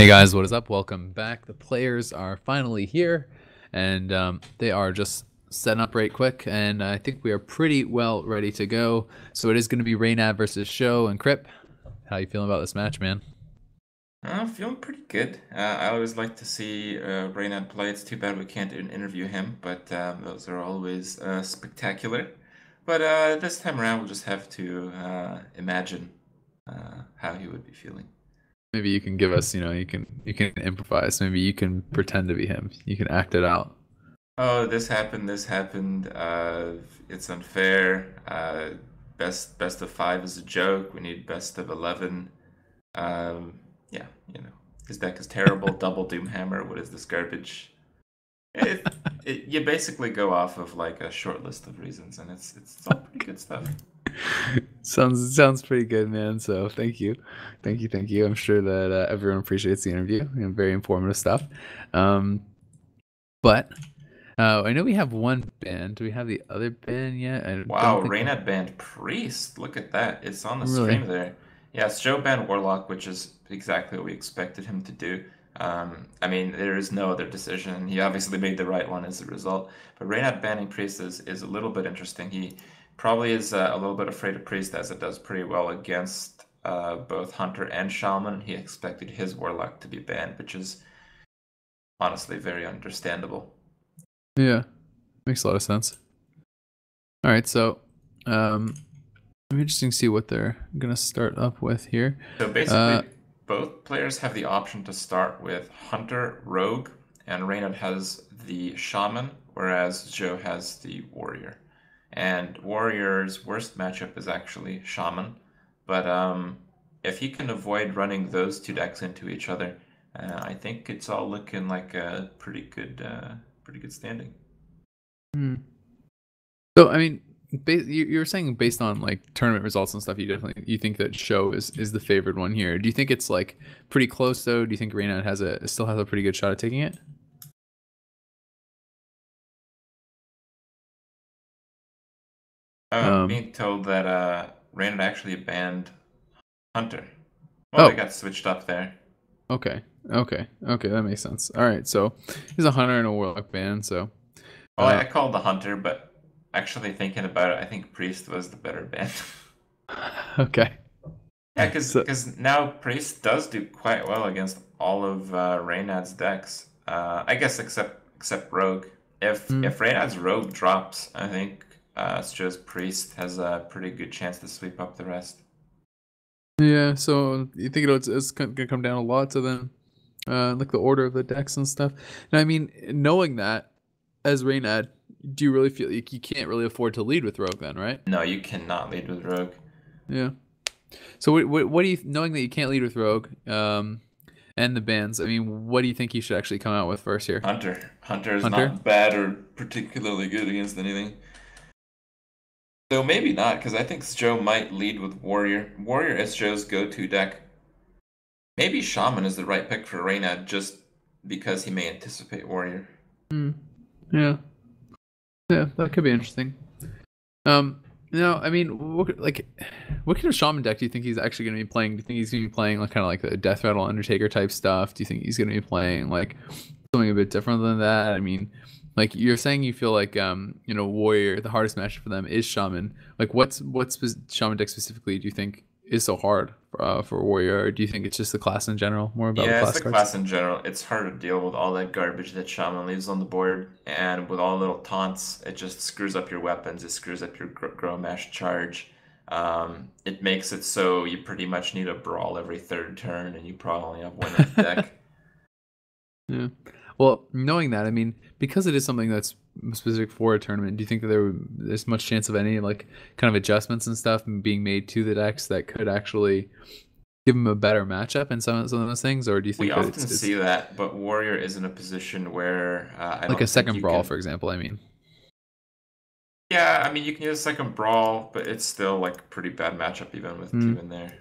Hey guys, what is up? Welcome back. The players are finally here, and they are just setting up right quick, and I think we are pretty well ready to go. So it is going to be Reynad versus Sjow and Crip. How you feeling about this match, man? I'm feeling pretty good. I always like to see Reynad play. It's too bad we can't interview him, but those are always spectacular. But this time around, we'll just have to imagine how he would be feeling. Maybe you can give us, you can improvise. Maybe you can pretend to be him. You can act it out. Oh, this happened. This happened. It's unfair. Best of five is a joke. We need best of 11. Yeah, his deck is terrible. Double Doomhammer. What is this garbage? You basically go off of like a short list of reasons, and it's all pretty good stuff. Sounds pretty good, man. So thank you. I'm sure that everyone appreciates the interview. Very informative stuff. Um, but I know we have one band. Do we have the other band yet? I don't Wow, think we Reynad banned Priest. Look at that. It's on the really. stream there. Yeah, Sjow banned Warlock, which is exactly what we expected him to do. I mean, there is no other decision. He obviously made the right one as a result. But Reynad banning Priest is a little bit interesting. He probably is a little bit afraid of Priest as it does pretty well against both Hunter and Shaman. He expected his Warlock to be banned, which is honestly very understandable. Yeah, makes a lot of sense. All right, so um, it'll be interesting to see what they're gonna start up with here. So Uh, basically, both players have the option to start with Hunter, Rogue, and Reynad has the Shaman, whereas Joe has the Warrior. And Warrior's worst matchup is actually Shaman, but if he can avoid running those two decks into each other, I think it's all looking like a pretty good standing. hmm. So I mean, you're saying based on like tournament results and stuff, you think that Show is the favored one here. Do you think it's like pretty close though? Do you think Reynad still has a pretty good shot at taking it? Oh, I'm Um, being told that Reynad actually banned Hunter. Well, they oh, got switched up there. okay, that makes sense. All right, so he's a hunter and a warlock band. So, Well, uh, I called the Hunter, but actually thinking about it, I think Priest was the better band. okay, Yeah, so because now Priest does do quite well against all of Reynad's decks. I guess except Rogue. mm, If Reynad's Rogue drops, I think Sjo's Priest has a pretty good chance to sweep up the rest. yeah. So you think it's gonna come down a lot to then like the order of the decks and stuff. And I mean, knowing that as Reynad, do you really feel like you can't really afford to lead with Rogue then, right? No, you cannot lead with Rogue. Yeah. So what do you knowing that you can't lead with Rogue, and the bans? I mean, what do you think you should actually come out with first here? Hunter. Hunter is Hunter? not bad or particularly good against anything. So maybe not, because I think Sjow might lead with Warrior. Warrior is Sjo's go-to deck. Maybe Shaman is the right pick for Reynad just because he may anticipate Warrior. Hmm. Yeah. Yeah, that could be interesting. No, I mean, what kind of shaman deck do you think he's actually going to be playing? Do you think he's going to be playing like kind of like the Death Rattle Undertaker type stuff? Do you think he's going to be playing like something a bit different than that? I mean, like you're saying, you feel like Warrior, the hardest match for them is Shaman. Like, Shaman deck specifically do you think is so hard for Warrior? Or do you think it's just the class in general, more about the Yeah, it's class the cards? class in general. It's hard to deal with all that garbage that Shaman leaves on the board, and with all the little taunts, it just screws up your weapons, it screws up your Grow Mash charge. It makes it so you pretty much need a brawl every third turn, and you probably only have one in the deck. Yeah. Well, knowing that, I mean, because it is something that's specific for a tournament, do you think that there's much chance of any like kind of adjustments and stuff being made to the decks that could actually give them a better matchup in some of those things, or do you We think that often it's see that, but Warrior is in a position where I like a don't think second you brawl, can. for example? I mean, Yeah, I mean, you can use a second brawl, but it's still like a pretty bad matchup even with hmm, two in there.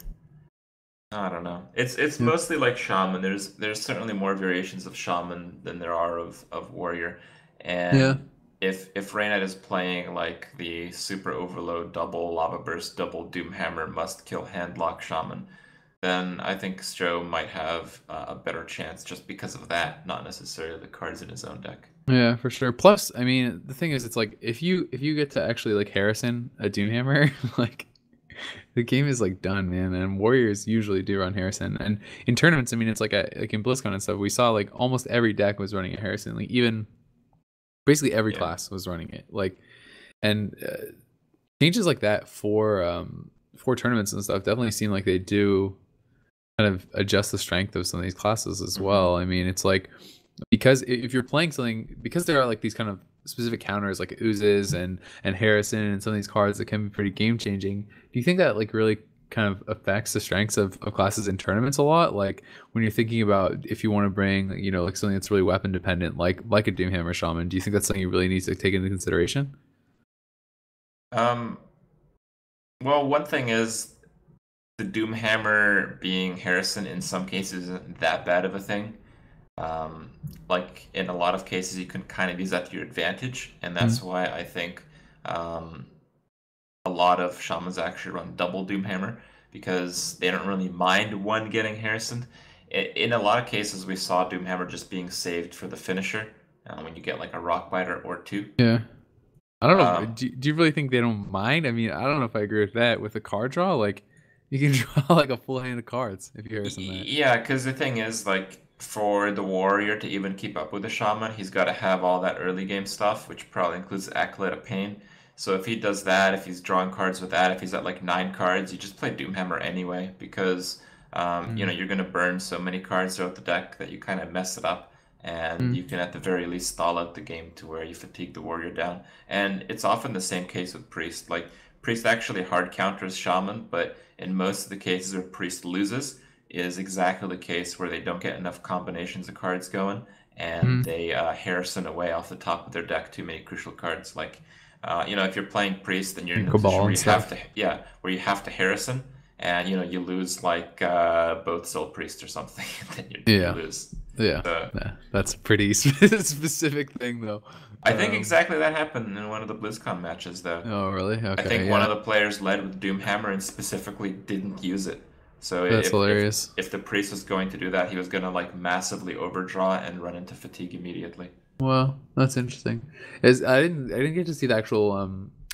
I don't know. It's yeah, mostly like Shaman. There's certainly more variations of Shaman than there are of Warrior. yeah, And if Reynad is playing like the Super Overload double Lava Burst double Doomhammer must kill handlock Shaman, then I think Sjow might have a better chance just because of that, not necessarily the cards in his own deck. Yeah, for sure. Plus, I mean, the thing is, it's like if you get to actually like Harrison a Doomhammer, like the game is like done, man. And Warriors usually do run Harrison, and in tournaments, I mean, it's like in BlizzCon and stuff, we saw like almost every deck was running a Harrison. Like even basically every Yeah. class was running it. Like and changes like that for tournaments and stuff definitely seem like they do kind of adjust the strength of some of these classes as Hmm. well. I mean, it's like because if you're playing something, because there are like these kind of specific counters like oozes and Harrison and some of these cards that can be pretty game changing. Do you think that like really kind of affects the strengths of classes in tournaments a lot? Like when you're thinking about if you want to bring like something that's really weapon dependent, like a Doomhammer Shaman, do you think that's something you really need to take into consideration? Um, well, one thing is the Doomhammer being Harrison in some cases isn't that bad of a thing. Um, like in a lot of cases, you can kind of use that to your advantage, and that's Mm, why I think um, a lot of shamans actually run double Doomhammer because they don't really mind one getting Harrison. In a lot of cases, we saw Doomhammer just being saved for the finisher when you get like a Rockbiter or two. yeah. I don't know. Um, Do you really think they don't mind? I mean, I don't know if I agree with that. With a card draw, like you can draw like a full hand of cards if you Harrison that. Yeah, because the thing is, like, for the warrior to even keep up with the shaman, he's got to have all that early game stuff, which probably includes Acolyte of Pain. So if he does that, if he's drawing cards with that, if he's at like 9 cards, you just play Doomhammer anyway, because Mm. you're gonna burn so many cards throughout the deck that you kind of mess it up, and you Mm. can at the very least stall out the game to where you fatigue the warrior down. And it's often the same case with priest. Like priest actually hard counters shaman, but in most of the cases where priest loses is exactly the case where they don't get enough combinations of cards going and Mm. they Harrison away off the top of their deck too many crucial cards. Like, if you're playing priest, then you're in And a position Cabal where and you have stuff. to, yeah, where you have to Harrison, and you lose like both Soul Priest or something, then you Yeah. lose. Yeah. So Yeah. That's a pretty specific thing though. I think Um. exactly that happened in one of the BlizzCon matches, though. Oh, really? I Okay. think one of Yeah. the players led with Doomhammer and specifically didn't use it. So That's if hilarious. if the priest was going to do that, he was gonna like massively overdraw and run into fatigue immediately. Well, that's interesting. Is I didn't get to see the actual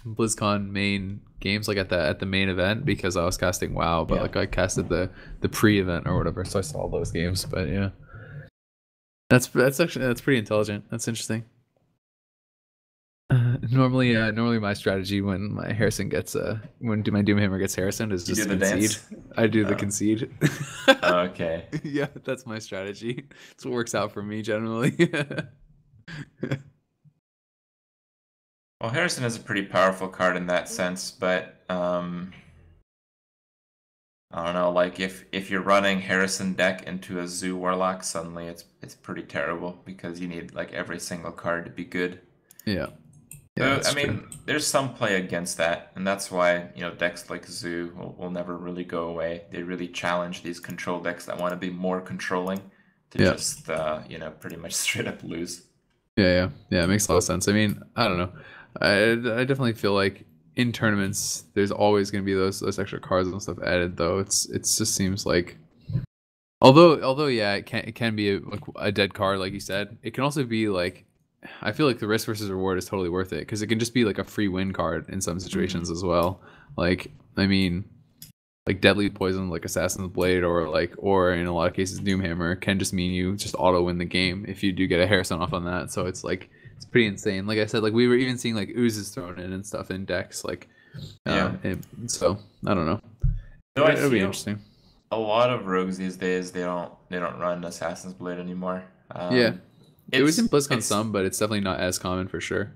BlizzCon main games like at the main event because I was casting WoW, but Yeah. like I casted the pre-event or whatever, so I saw all those games. But yeah, that's pretty intelligent. That's interesting. Normally my strategy when my Harrison gets when my Doomhammer gets Harrison is You do just the concede. dance? I do the Oh, concede. okay. Yeah, that's my strategy. It's what works out for me generally. Well, Harrison is a pretty powerful card in that sense, but I don't know, like if you're running Harrison deck into a Zoo Warlock, suddenly it's pretty terrible because you need like every single card to be good. Yeah, yeah, So, that's I true. mean, there's some play against that, and that's why, decks like Zoo will never really go away. They really challenge these control decks that want to be more controlling to Yeah. just, pretty much straight up lose. Yeah. It makes a lot of sense. I mean, I don't know. I definitely feel like in tournaments, there's always going to be those extra cards and stuff added. Though it just seems like although yeah, it can be like a dead card like you said. It can also be like I feel like the risk versus reward is totally worth it because it can just be like a free win card in some situations Hmm. as well. Like I mean, like deadly poison like Assassin's Blade or in a lot of cases Doomhammer can just mean you just auto win the game if you do get a Harrison off on that. So it's like it's pretty insane. Like I said, like we were even seeing like oozes thrown in and stuff in decks. Like Yeah. so I don't know. Though I It'll be feel interesting. a lot of rogues these days they don't run Assassin's Blade anymore. Yeah. It was in It's BlizzCon it's some, but it's definitely not as common for sure.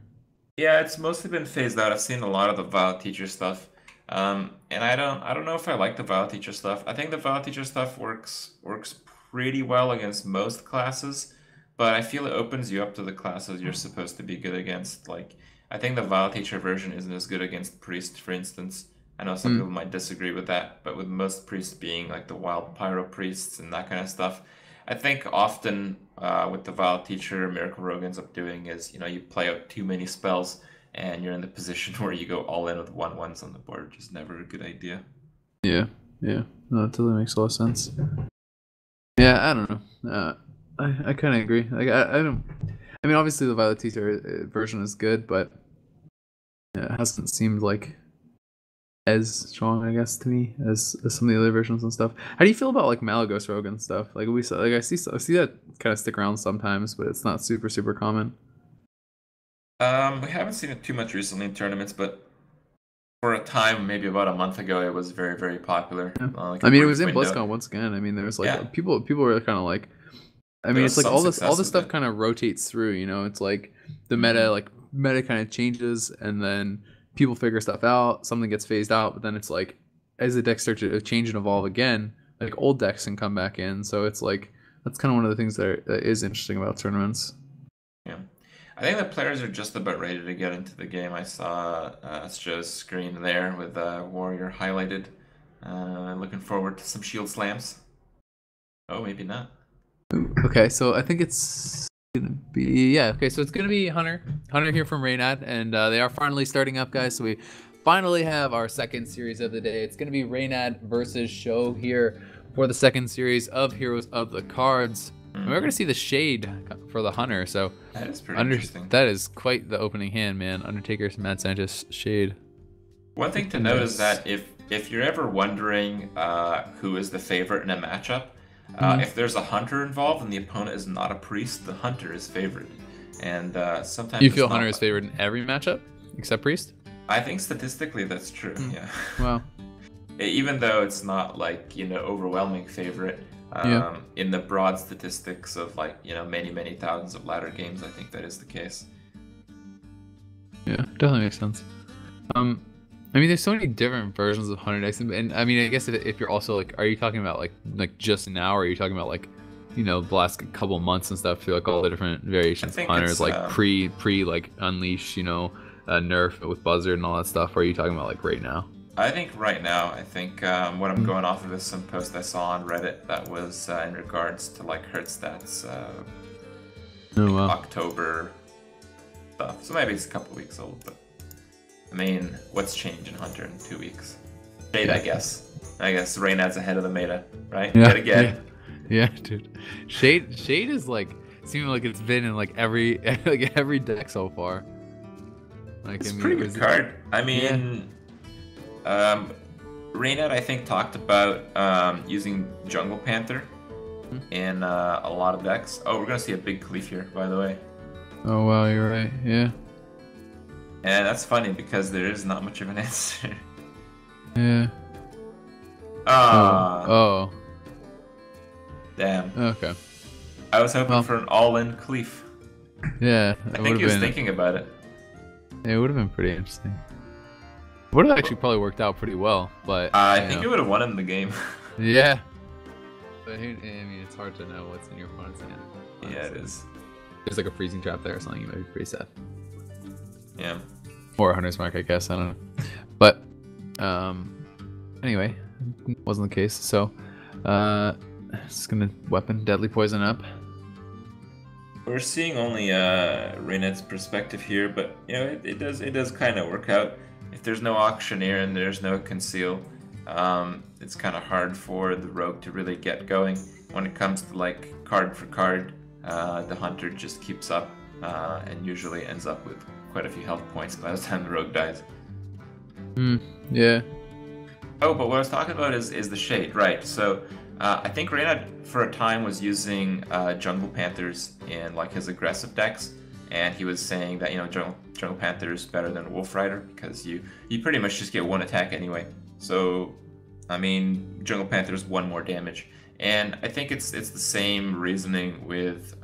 Yeah, it's mostly been phased out. I've seen a lot of the Vile Teacher stuff, and I don't know if I like the Vile Teacher stuff. I think the Vile Teacher stuff works pretty well against most classes, but I feel it opens you up to the classes you're supposed to be good against. Like I think the Vile Teacher version isn't as good against Priest, for instance. I know some people Mm. might disagree with that, but with most priests being like the wild pyro priests and that kind of stuff, I think often with the Vile Teacher, Miracle Rogue ends up doing is, you play out too many spells and you're in the position where you go all in with 1/1s on the board, which is never a good idea. Yeah. Yeah, no, that totally makes a lot of sense. Yeah, I don't know. I kind of agree. Like, I don't. I mean, obviously the Violet Teacher version is good, but yeah, it hasn't seemed like as strong, I guess, to me as some of the other versions and stuff. How do you feel about like Malagos Rogue and stuff? Like we saw, like I see that kind of stick around sometimes, but it's not super common. We haven't seen it too much recently in tournaments, but for a time, maybe about a month ago, it was very popular. Yeah. Like I a mean, it brief was in window. BlizzCon once again. I mean, there was Yeah, like people were kind of like, I there mean, was it's like some all success this with stuff it. kind of rotates through. You know, it's like the Hmm. meta kind of changes, and then people figure stuff out. Something gets phased out, but then it's like as the decks start to change and evolve again, like old decks can come back in. So it's like that's kind of one of the things that is interesting about tournaments. Yeah. I think the players are just about ready to get into the game. I saw Sjow's screen there with Warrior highlighted. Looking forward to some shield slams. Oh, maybe not. Okay, so I think it's gonna be yeah. Okay, so it's gonna be Hunter here from Reynad, and they are finally starting up, guys. So we finally have our second series of the day. It's gonna be Reynad versus Sjow here for the second series of Heroes of the Cards. And we're gonna Hmm. see the shade for the Hunter. So That is pretty under interesting. that is quite the opening hand, man. Undertaker's Mad Scientist Shade. One thing to note is that if you're ever wondering who is the favorite in a matchup, Mhm. if there's a hunter involved and the opponent is not a priest, the hunter is favored, and You sometimes feel it's Hunter not. is favored in every matchup except Priest? I think statistically that's true. Mm. Yeah, Wow. even though it's not like overwhelming favorite. Yeah. In the broad statistics of like many thousands of ladder games, I think that is the case. Yeah. Definitely makes sense. Um, I mean, there's so many different versions of Hunter decks, and I mean, I guess if you're also like, are you talking about like just now, or are you talking about like, the last couple months and stuff through like all the different I variations of think Hunters, it's like pre like Unleash, Nerf with Buzzard and all that stuff, or are you talking about like right now? I think right now, I think what I'm Mm. going off of is some post I saw on Reddit that was in regards to like Hearthstats, Oh like wow. October stuff. So maybe it's a couple weeks old, but I mean, what's changed in Hunter in 2 weeks? Shade, Yeah. I guess. I guess Reynad's ahead of the meta, right? Yeah. Yet again. Yeah, dude. Shade is like seeming like it's been in like every like every deck so far. Like It's I a mean, pretty it good was card. I yeah. mean, Reynad, I think, talked about using Jungle Panther in a lot of decks. Oh, we're gonna see a big Cleef here, by the way. Oh wow, you're right. Yeah. And that's funny because there is not much of an answer. Yeah. Oh. Ah, Oh. damn. Okay. I was hoping Well. for an all-in Cleef. Yeah, I it would think he was have been. thinking about it. It would have been pretty interesting. Would have actually probably worked out pretty well, but I think it would have won him the game. yeah. But I mean, it's hard to know what's in your opponent's hand. Yeah, it is. There's like a freezing trap there or something. You might be pretty sad. Yeah. Or a hunter's mark, I guess. I don't know. But anyway, wasn't the case. So just gonna weapon deadly poison up. We're seeing only Reynad's perspective here, but it does kind of work out. If there's no auctioneer and there's no conceal, it's kind of hard for the rogue to really get going. When it comes to like card for card, the hunter just keeps up and usually ends up with quite a few health points by the time the rogue dies. Yeah. Oh, but what I was talking about is the shade, right? So I think Reynad for a time was using Jungle Panthers in like his aggressive decks, and he was saying that Jungle Panther is better than Wolf Rider because you pretty much just get one attack anyway. So I mean, Jungle Panther is one more damage, and I think it's the same reasoning with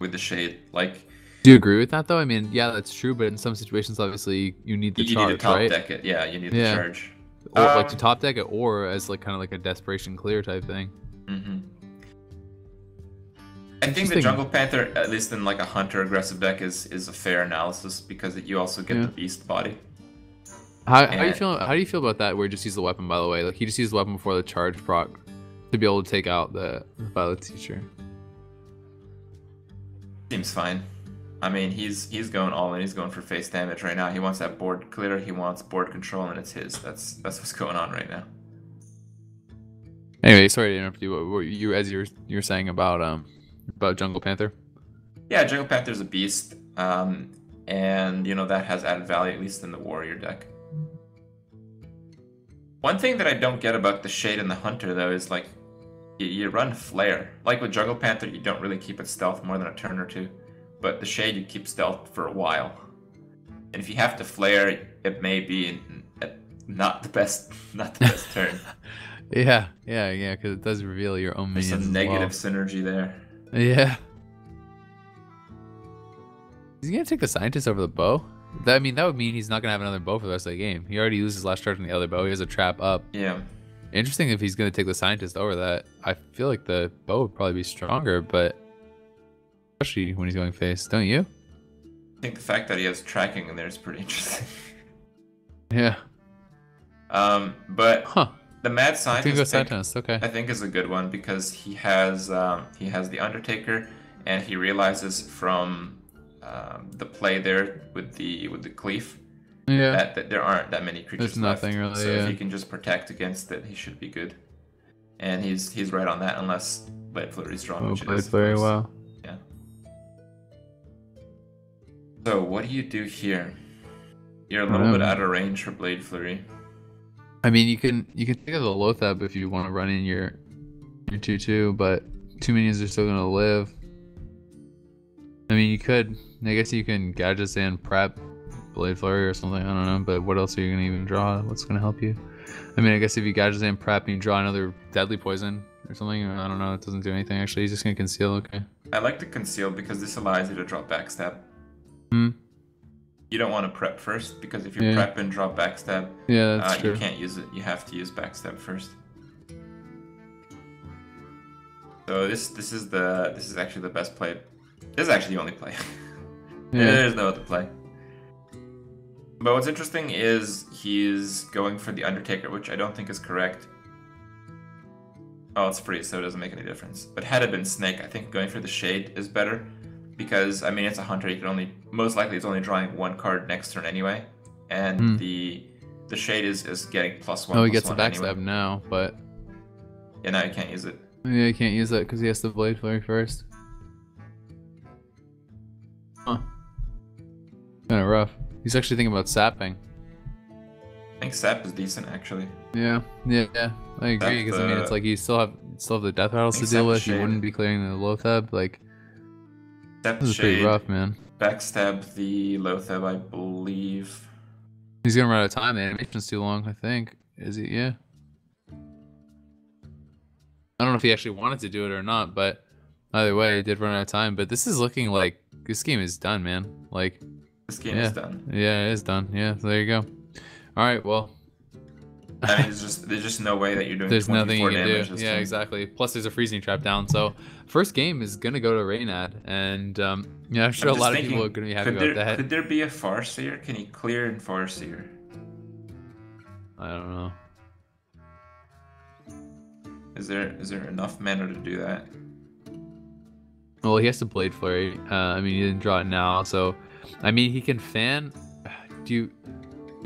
the shade. Like, Do you agree with that though? I mean, yeah, that's true, but in some situations, obviously, you need the you charge, need to top right? deck it. Yeah, you need Yeah. the charge. Or like to top deck it, or as like kind of like a desperation clear type thing. Mm-hmm. I think the Interesting. Jungle Panther, at least in like a hunter aggressive deck, is a fair analysis because you also get Yeah. the beast body. How do you And- feel? How do you feel about that? Where he just use the weapon, by the way, like he just used the weapon before the charge proc to be able to take out the Violet Teacher. Seems fine. I mean, he's going all in. He's going for face damage right now. He wants that board clear. He wants board control, and it's his. That's what's going on right now. Anyway, sorry to interrupt you. What you as you were saying about Jungle Panther? Yeah, Jungle Panther's a beast, and you know that has added value at least in the warrior deck. One thing that I don't get about the Shade and the Hunter though is like you run Flare. Like with Jungle Panther, you don't really keep it stealth more than a turn or two, but the Shade you keep stealth for a while. And if you have to Flare, it may be not the best turn. Yeah, because it does reveal your own minions. There's some negative synergy there. Yeah. Is he gonna take the Scientist over the bow? That would mean he's not gonna have another bow for the rest of the game. He already used his last charge on the other bow. He has a trap up. Yeah. Interesting if he's gonna take the Scientist over that. I feel like the bow would probably be stronger, but especially when he's going face, don't you? I think the fact that he has tracking in there is pretty interesting. Yeah. But the Mad Scientist pick, okay. I think is a good one because he has the Undertaker, and he realizes from the play there with the Cleave that there aren't that many creatures left. There's nothing really. So if he can just protect against it, he should be good. And he's right on that unless Blade Flurry is strong. Oh, Blade Flurry, wow. Yeah. So what do you do here? You're a little bit out of range for Blade Flurry. I mean, you can think of the Lothab if you want to run in your 2/2, but 2 minions are still gonna live. I mean, you could. I guess you can Gadgets and prep Blade Flurry or something. I don't know, but what else are you gonna even draw? What's gonna help you? I mean, I guess if you Gadgets and prep and you draw another Deadly Poison or something, I don't know. It doesn't do anything actually. He's just gonna conceal. Okay. I like to conceal because this allows you to draw backstab. Hmm. You don't want to prep first because if you prep and draw backstab, that's true. You can't use it. You have to use backstab first. So this is actually the best play. This is actually the only play. There's no other play. But what's interesting is he's going for the Undertaker, which I don't think is correct. Oh, it's free, so it doesn't make any difference. But had it been Snake, I think going for the Shade is better. Because, I mean, it's a Hunter, you can only... Most likely it's only drawing one card next turn anyway. And the Shade is getting +1. Oh, he gets the backstab now, but... Yeah, now you can't use it. Yeah, you can't use that because he has to Blade Flurry first. Huh. Kinda rough. He's actually thinking about sapping. I think sap is decent, actually. Yeah, I agree, because I mean, it's like you still have the death rattles to deal with. You wouldn't be clearing the Lothab, like... This is pretty rough, man. Backstab the Lothab, I believe. He's gonna run out of time. The animation's too long, I think. Is he? Yeah. I don't know if he actually wanted to do it or not, but either way, he did run out of time. But this is looking like this game is done, man. Like this game is done. Yeah, it is done. Yeah, so there you go. All right, well. I mean, there's just no way that you're doing. There's nothing you can do. Yeah, time. Exactly. Plus, there's a freezing trap down. So, first game is gonna go to Reynad, and I'm sure a lot of people are gonna be happy about that. Could there be a Farseer? Can he clear in Farseer? I don't know. Is there enough mana to do that? Well, he has to Blade Flurry. I mean, he didn't draw it now, so I mean, he can fan. You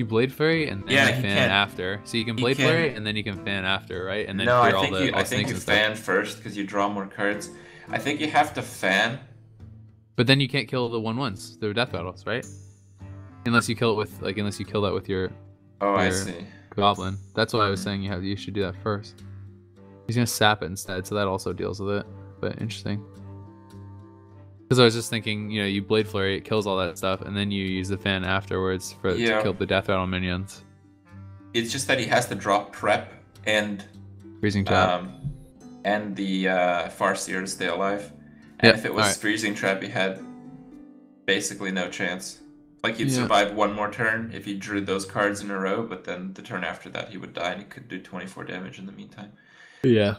Blade Flurry and then fan after. So you can Blade Flurry and then you can fan after, right? And then no, I think you fan first because you draw more cards. I think you have to fan. But then you can't kill the 1/1s. They're death battles, right? Unless you kill it with unless you kill that with your I see. Goblin. That's why I was saying you should do that first. He's gonna sap it instead, so that also deals with it. But interesting. Because I was just thinking, you Blade Flurry, it kills all that stuff, and then you use the fan afterwards to kill the death rattle minions. It's just that he has to drop prep and freezing trap and the Farseer to stay alive. And if it was freezing trap, he had basically no chance. Like he'd survive one more turn if he drew those cards in a row, but then the turn after that he would die, and he could do 24 damage in the meantime. Yeah,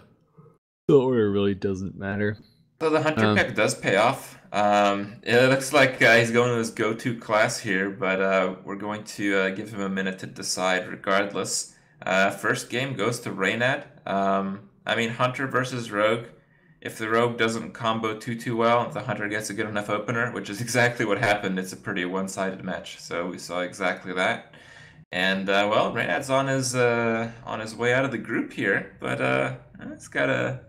the order really doesn't matter. So the Hunter pick does pay off. It looks like he's going to his go-to class here, but we're going to give him a minute to decide regardless. First game goes to Reynad. I mean, Hunter versus Rogue. if the rogue doesn't combo too well, if the hunter gets a good enough opener, which is exactly what happened. It's a pretty one-sided match, so we saw exactly that. And well, Reynad's on his way out of the group here, but he has gotta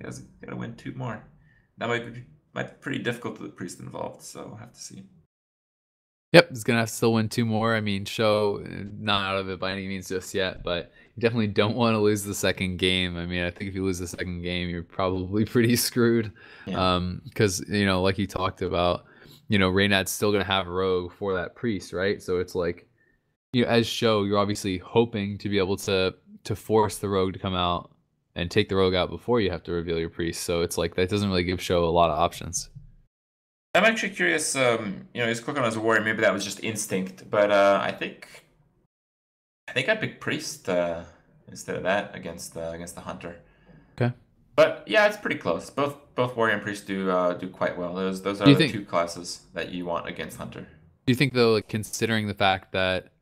win 2 more. That might be pretty difficult with the priest involved, so we'll have to see. Yep, he's gonna have to still win 2 more. I mean, Sjow not out of it by any means just yet, but you definitely don't want to lose the second game. I mean, I think if you lose the second game, you're probably pretty screwed. Yeah. Because like you talked about, Reynad's still gonna have Rogue for that priest, right? So it's like, as Sjow, you're obviously hoping to be able to force the Rogue to come out and take the Rogue out before you have to reveal your priest. So it's like that doesn't really give Sjow a lot of options. I'm actually curious. He's clicking on his warrior. Maybe that was just instinct, but I think I'd pick priest instead of that against the hunter. Okay. But yeah, it's pretty close. Both warrior and priest do quite well. Those are the 2 classes that you want against hunter. Do you think though, like, considering the fact that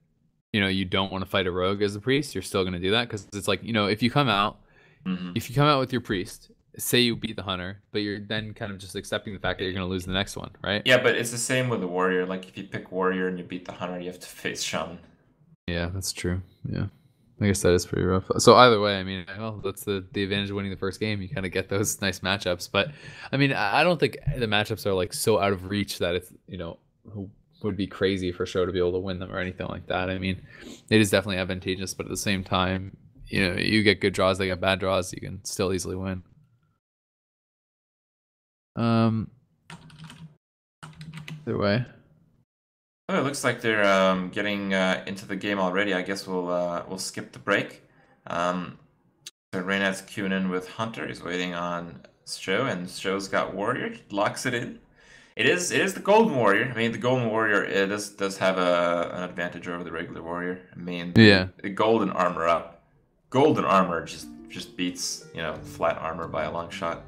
you don't want to fight a rogue as a priest, you're still going to do that? Because it's like, if you come out, if you come out with your priest, say you beat the hunter, but you're then kind of just accepting the fact that you're going to lose the next one, right? Yeah, but it's the same with the warrior. Like if you pick warrior and you beat the hunter, you have to face shaman. Yeah, that's true. Yeah, I guess that is pretty rough. So either way, I mean, well, that's the advantage of winning the first game. You kind of get those nice matchups. But I mean, I don't think the matchups are like so out of reach that it's who would be crazy for Sjow to be able to win them or anything like that. I mean, it is definitely advantageous, but at the same time, you get good draws, they get bad draws, you can still easily win. Either way. Oh, it looks like they're getting into the game already. I guess we'll skip the break. So Reynad's queuing in with Hunter. He's waiting on Sjow, and Show's got Warrior. He locks it in. It is the Golden Warrior. I mean, the Golden Warrior does have an advantage over the regular Warrior. I mean, the Golden Armor just beats flat armor by a long shot.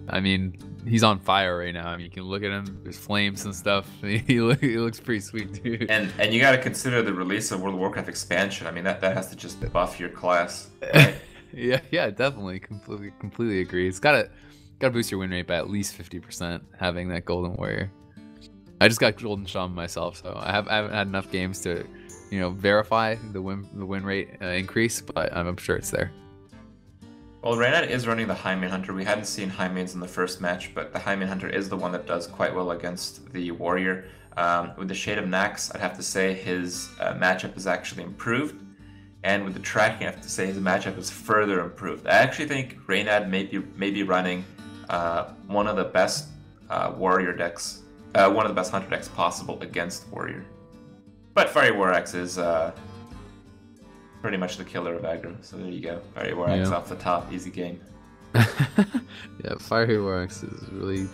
I mean, he's on fire right now. I mean, you can look at him. There's flames and stuff. He looks pretty sweet, dude. And you got to consider the release of World of Warcraft expansion. I mean, that has to just buff your class. Right? yeah, definitely, completely agree. It's gotta boost your win rate by at least 50% having that Golden Warrior. I just got Golden Shaman myself, so I haven't had enough games to, verify the win rate increase, but I'm sure it's there. Well, Reynad is running the High Main Hunter. We hadn't seen High Mains in the first match, but the High Main Hunter is the one that does quite well against the Warrior. With the Shade of Nax, I'd have to say his matchup is actually improved. And with the tracking, I have to say his matchup is further improved. I actually think Reynad may be running one of the best Warrior decks, one of the best Hunter decks possible against Warrior. But Fiery War Axe is pretty much the killer of aggro, so there you go. Fiery War Axe off the top, easy game. Yeah, Fiery War Axe is really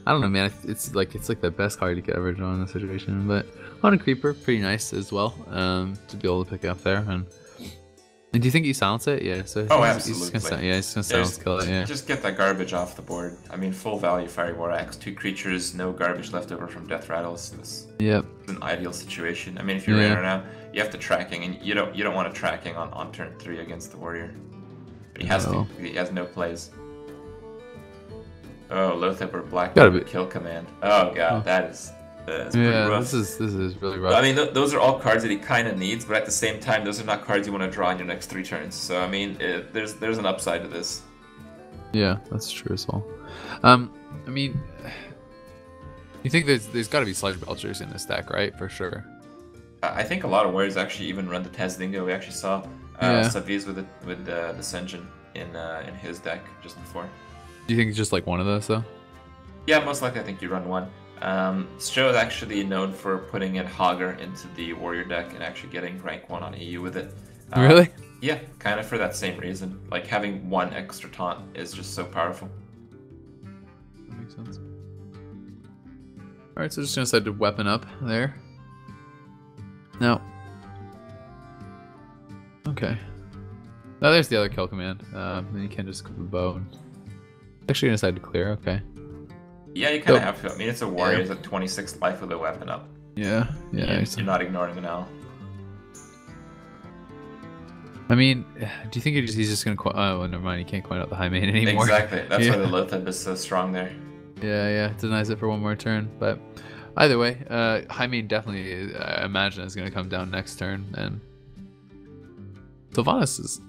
I don't know, man. It's like the best card you could ever draw in this situation. But on a creeper, pretty nice as well to be able to pick up there. And do you think you silence it? Yeah. So absolutely. He's gonna silence kill it. Yeah. Just get that garbage off the board. I mean, full value Fiery War Axe, 2 creatures, no garbage left over from Death Rattles. This is an ideal situation. I mean, if you're Reynad now, you have the tracking, and you don't want a tracking on turn 3 against the Warrior. But he has no plays. Oh, Lothar Black kill command. Oh god, that's pretty rough. This is really rough. I mean, those are all cards that he kind of needs, but at the same time, those are not cards you want to draw in your next 3 turns. So I mean, there's an upside to this. Yeah, that's true as well. I mean, you think there's got to be Sludge Belchers in this deck, right? For sure. I think a lot of Warriors actually even run the Tazdingo. We actually saw Saviz with the Senjin in his deck just before. Do you think it's just like one of those though? Yeah, most likely I think you run one. Sjow is actually known for putting in Hogger into the Warrior deck and actually getting rank 1 on EU with it. Really? Yeah, kind of for that same reason. Like having 1 extra taunt is just so powerful. That makes sense. Alright, so just gonna decide to weapon up there. No. Okay. Now there's the other kill command. Then you can just go with the bow. Actually gonna decide to clear, okay. Yeah, you kind of have to. I mean, it's a warrior. It's at 26 life with a weapon up. Yeah. You're not ignoring the now. I mean, do you think he's just gonna? Oh, never mind. He can't coin out the high main anymore. Exactly. That's Yeah. why the Lotheb is so strong there. Yeah, denies it for one more turn. But either way, high main definitely, I imagine, is gonna come down next turn, and Sylvanas is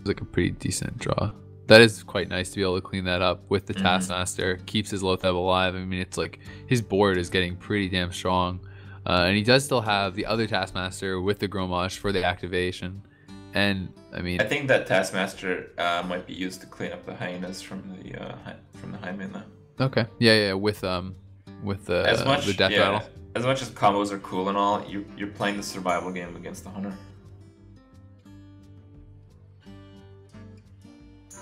like a pretty decent draw. That is quite nice to be able to clean that up with the Taskmaster. Keeps his Lotheb alive. I mean, it's like his board is getting pretty damn strong, and he does still have the other Taskmaster with the Grommash for the activation. And I mean, I think that Taskmaster might be used to clean up the hyenas from the high main though. Okay. Yeah. With the death rattle. As much as combos are cool and all, you're playing the survival game against the hunter.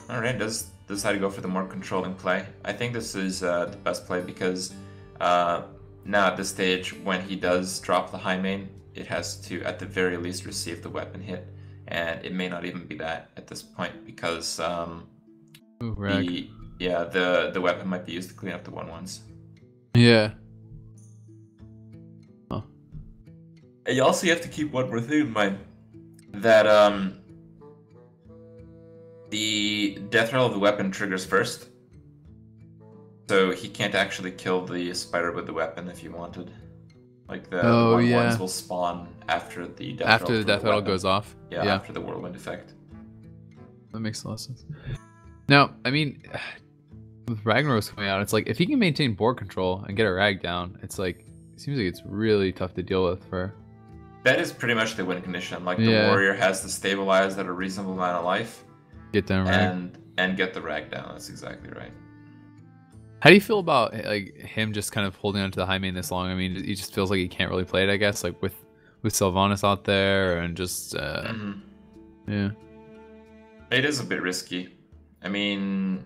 All right, does decide to go for the more controlling play. I think this is the best play because now at this stage, when he does drop the high main, it has to at the very least receive the weapon hit, and it may not even be that at this point because the weapon might be used to clean up the 1/1s. Yeah. Oh. And you also have to keep one more thing in mind that the death rattle of the weapon triggers first, so he can't actually kill the spider with the weapon if you wanted. Like the 1/1s will spawn after the death rattle goes off. Yeah, after the whirlwind effect. That makes a lot of sense. Now, I mean, with Ragnaros coming out, it's like if he can maintain board control and get a rag down, it's like it seems like it's really tough to deal with for. That is pretty much the win condition. Like the warrior has to stabilize at a reasonable amount of life. Get them rag. And get the rag down. That's exactly right. How do you feel about like him just kind of holding on to the high main this long? I mean, he just feels like he can't really play it, I guess, like with Sylvanas out there and just yeah. It is a bit risky. I mean,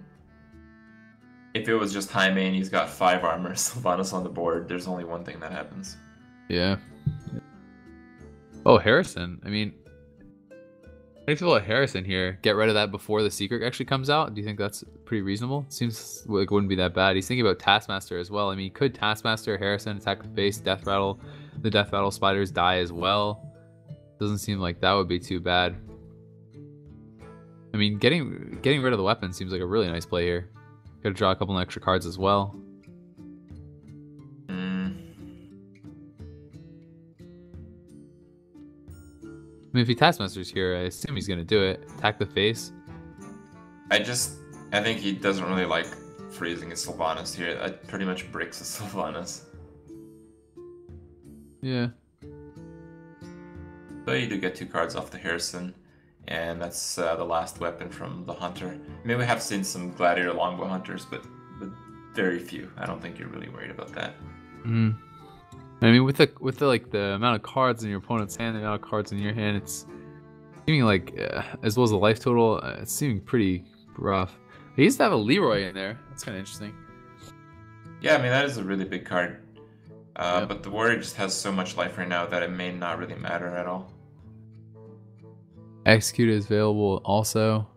if it was just high main, he's got 5 armor, Sylvanas on the board. There's only one thing that happens. Yeah. Oh, Harrison. I mean, how do you feel about Harrison here? Get rid of that before the secret actually comes out? Do you think that's pretty reasonable? Seems like it wouldn't be that bad. He's thinking about Taskmaster as well. I mean, could Taskmaster, Harrison attack the face, death rattle, the death rattle spiders die as well? Doesn't seem like that would be too bad. I mean, getting rid of the weapon seems like a really nice play here. Got to draw a couple of extra cards as well. I mean, if he Taskmaster's here, I assume he's gonna do it. Attack the face. I think he doesn't really like freezing his Sylvanas here. That pretty much breaks his Sylvanas. Yeah. But you do get 2 cards off the Harrison, and that's the last weapon from the hunter. I mean, we have seen some gladiator longbow hunters, but very few. I don't think you're really worried about that. I mean, with the like the amount of cards in your opponent's hand, the amount of cards in your hand, it's seeming like, as well as the life total, it's seeming pretty rough. He used to have a Leroy in there. That's kind of interesting. Yeah, I mean that is a really big card, but the warrior just has so much life right now that it may not really matter at all. Execute is available also.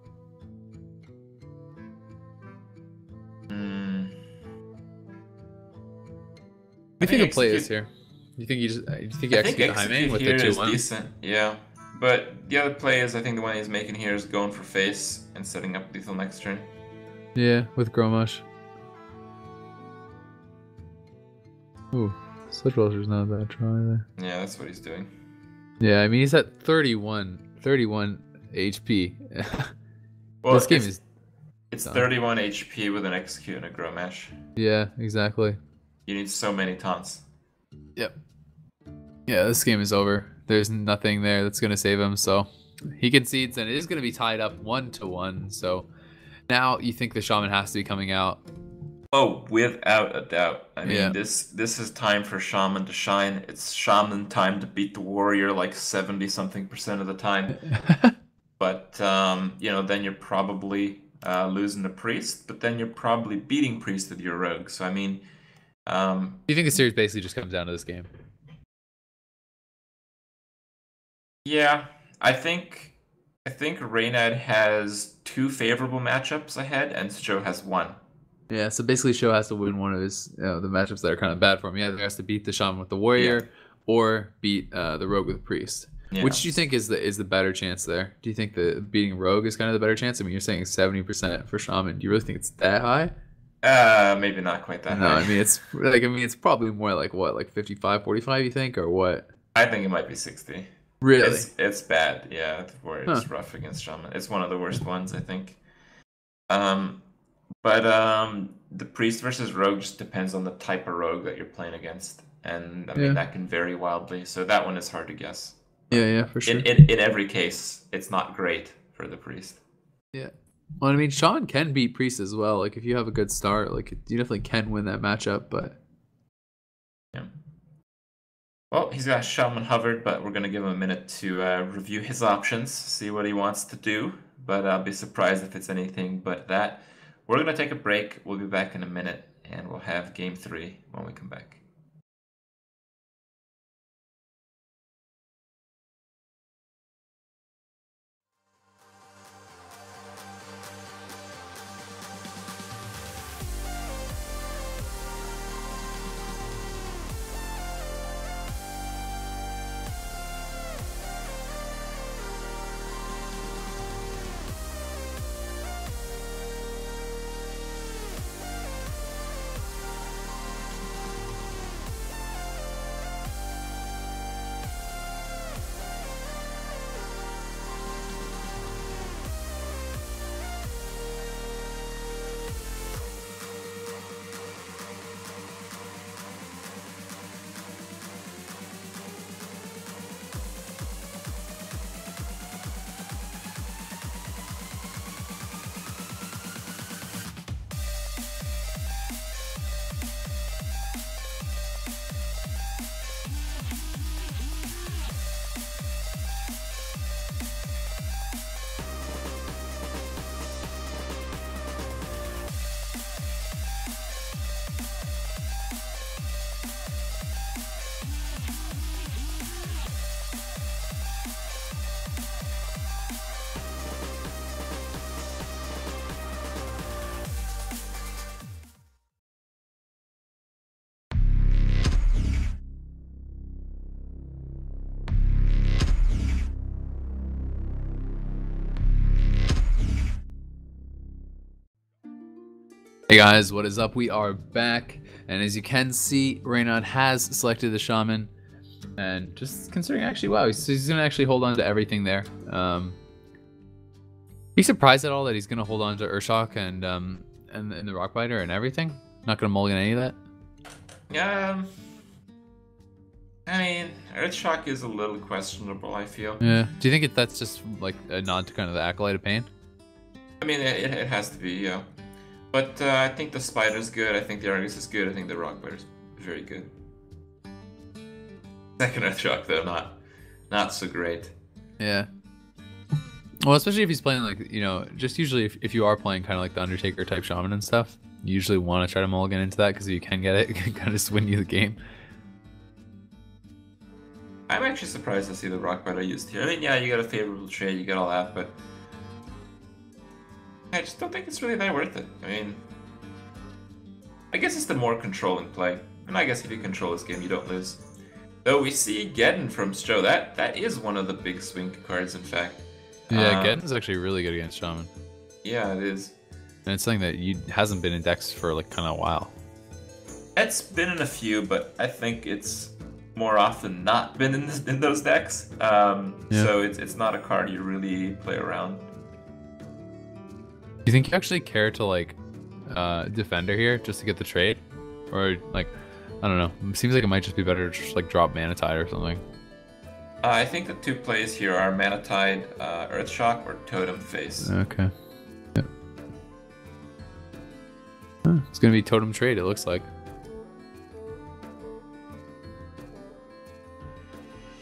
What do you think the play is here? You think you execute the high main with the 2/1? Decent, yeah. But the other play is, I think the one he's making here is going for face and setting up lethal next turn. Yeah, with Grommash. Ooh, Sludge Welcher's not a bad try there. Yeah, that's what he's doing. Yeah, I mean he's at 31 HP. Well, this game is. It's 31 HP with an execute and a Grommash. Yeah, exactly. You need so many taunts. Yep. Yeah, this game is over. There's nothing there that's going to save him, so he concedes, and it is going to be tied up 1-1. So now you think the Shaman has to be coming out. Oh, without a doubt. I mean, this is time for Shaman to shine. It's Shaman time to beat the Warrior like 70-something% of the time. But, then you're probably losing the Priest, but then you're probably beating Priest with your Rogue. So, I mean... Do you think the series basically just comes down to this game? Yeah, I think Reynad has 2 favorable matchups ahead, and Sjow has 1. Yeah, so basically Sjow has to win one of his the matchups that are kind of bad for him. He either has to beat the Shaman with the Warrior or beat the Rogue with the Priest. Yeah. Which do you think is the better chance there? Do you think the beating Rogue is kind of the better chance? I mean, you're saying 70% for Shaman. Do you really think it's that high? Maybe not quite that No, high. I mean it's probably more like what, like 55-45, you think, or what? I think it might be 60. Really? It's bad, yeah, where Huh. it's rough against Shaman. It's one of the worst ones, I think. Um, but the priest versus rogue just depends on the type of rogue that you're playing against, and I mean Yeah. that can vary wildly. So that one is hard to guess. Yeah, for sure. In every case, it's not great for the priest. Yeah. Well, I mean, Sean can beat Priest as well. Like, if you have a good start, like, you definitely can win that matchup. But Yeah. Well, he's got Shaman hovered, but we're gonna give him a minute to review his options, see what he wants to do. But I'll be surprised if it's anything but that. We're gonna take a break. We'll be back in a minute, and we'll have game 3 when we come back. hey guys, what is up? We are back, and as you can see, Reynad has selected the Shaman, and just considering, actually, wow, he's gonna actually hold on to everything there. You surprised at all that he's gonna hold on to Urshock and the Rockbiter and everything? Not gonna mulligan any of that? I mean, Earthshock is a little questionable, I feel. Yeah. Do you think that's just like a nod to kind of the Acolyte of Pain? I mean, it has to be, yeah. But I think the Spider's good, I think the Argus is good, I think the Rockbiter's very good. Second Earthshock, though, not so great. Yeah. Well, especially if he's playing, like, you know, just usually if you are playing kind of like the Undertaker type Shaman and stuff, you usually want to try to mulligan into that, because if you can get it, it can kind of just win you the game. I'm actually surprised to see the Rockbiter used here. I mean, yeah, you got a favorable trade, you get all that, but I just don't think it's really that worth it. I mean, I guess it's the more controlling play, and I guess if you control this game, you don't lose. Though we see Geddon from Sjow, that is one of the big swing cards, in fact. Yeah, Geddon's actually really good against Shaman. Yeah, it is. And it's something that hasn't been in decks for like kind of a while. It's been in a few, but I think it's more often not been in those decks. So it's not a card you really play around. Do you think you actually care to like Defender here just to get the trade, or like, I don't know? It seems like it might just be better to just like drop Mana Tide or something. I think the two plays here are Mana Tide, Earthshock, or Totem Face. Okay. Yep. Huh, it's gonna be Totem Trade, it looks like.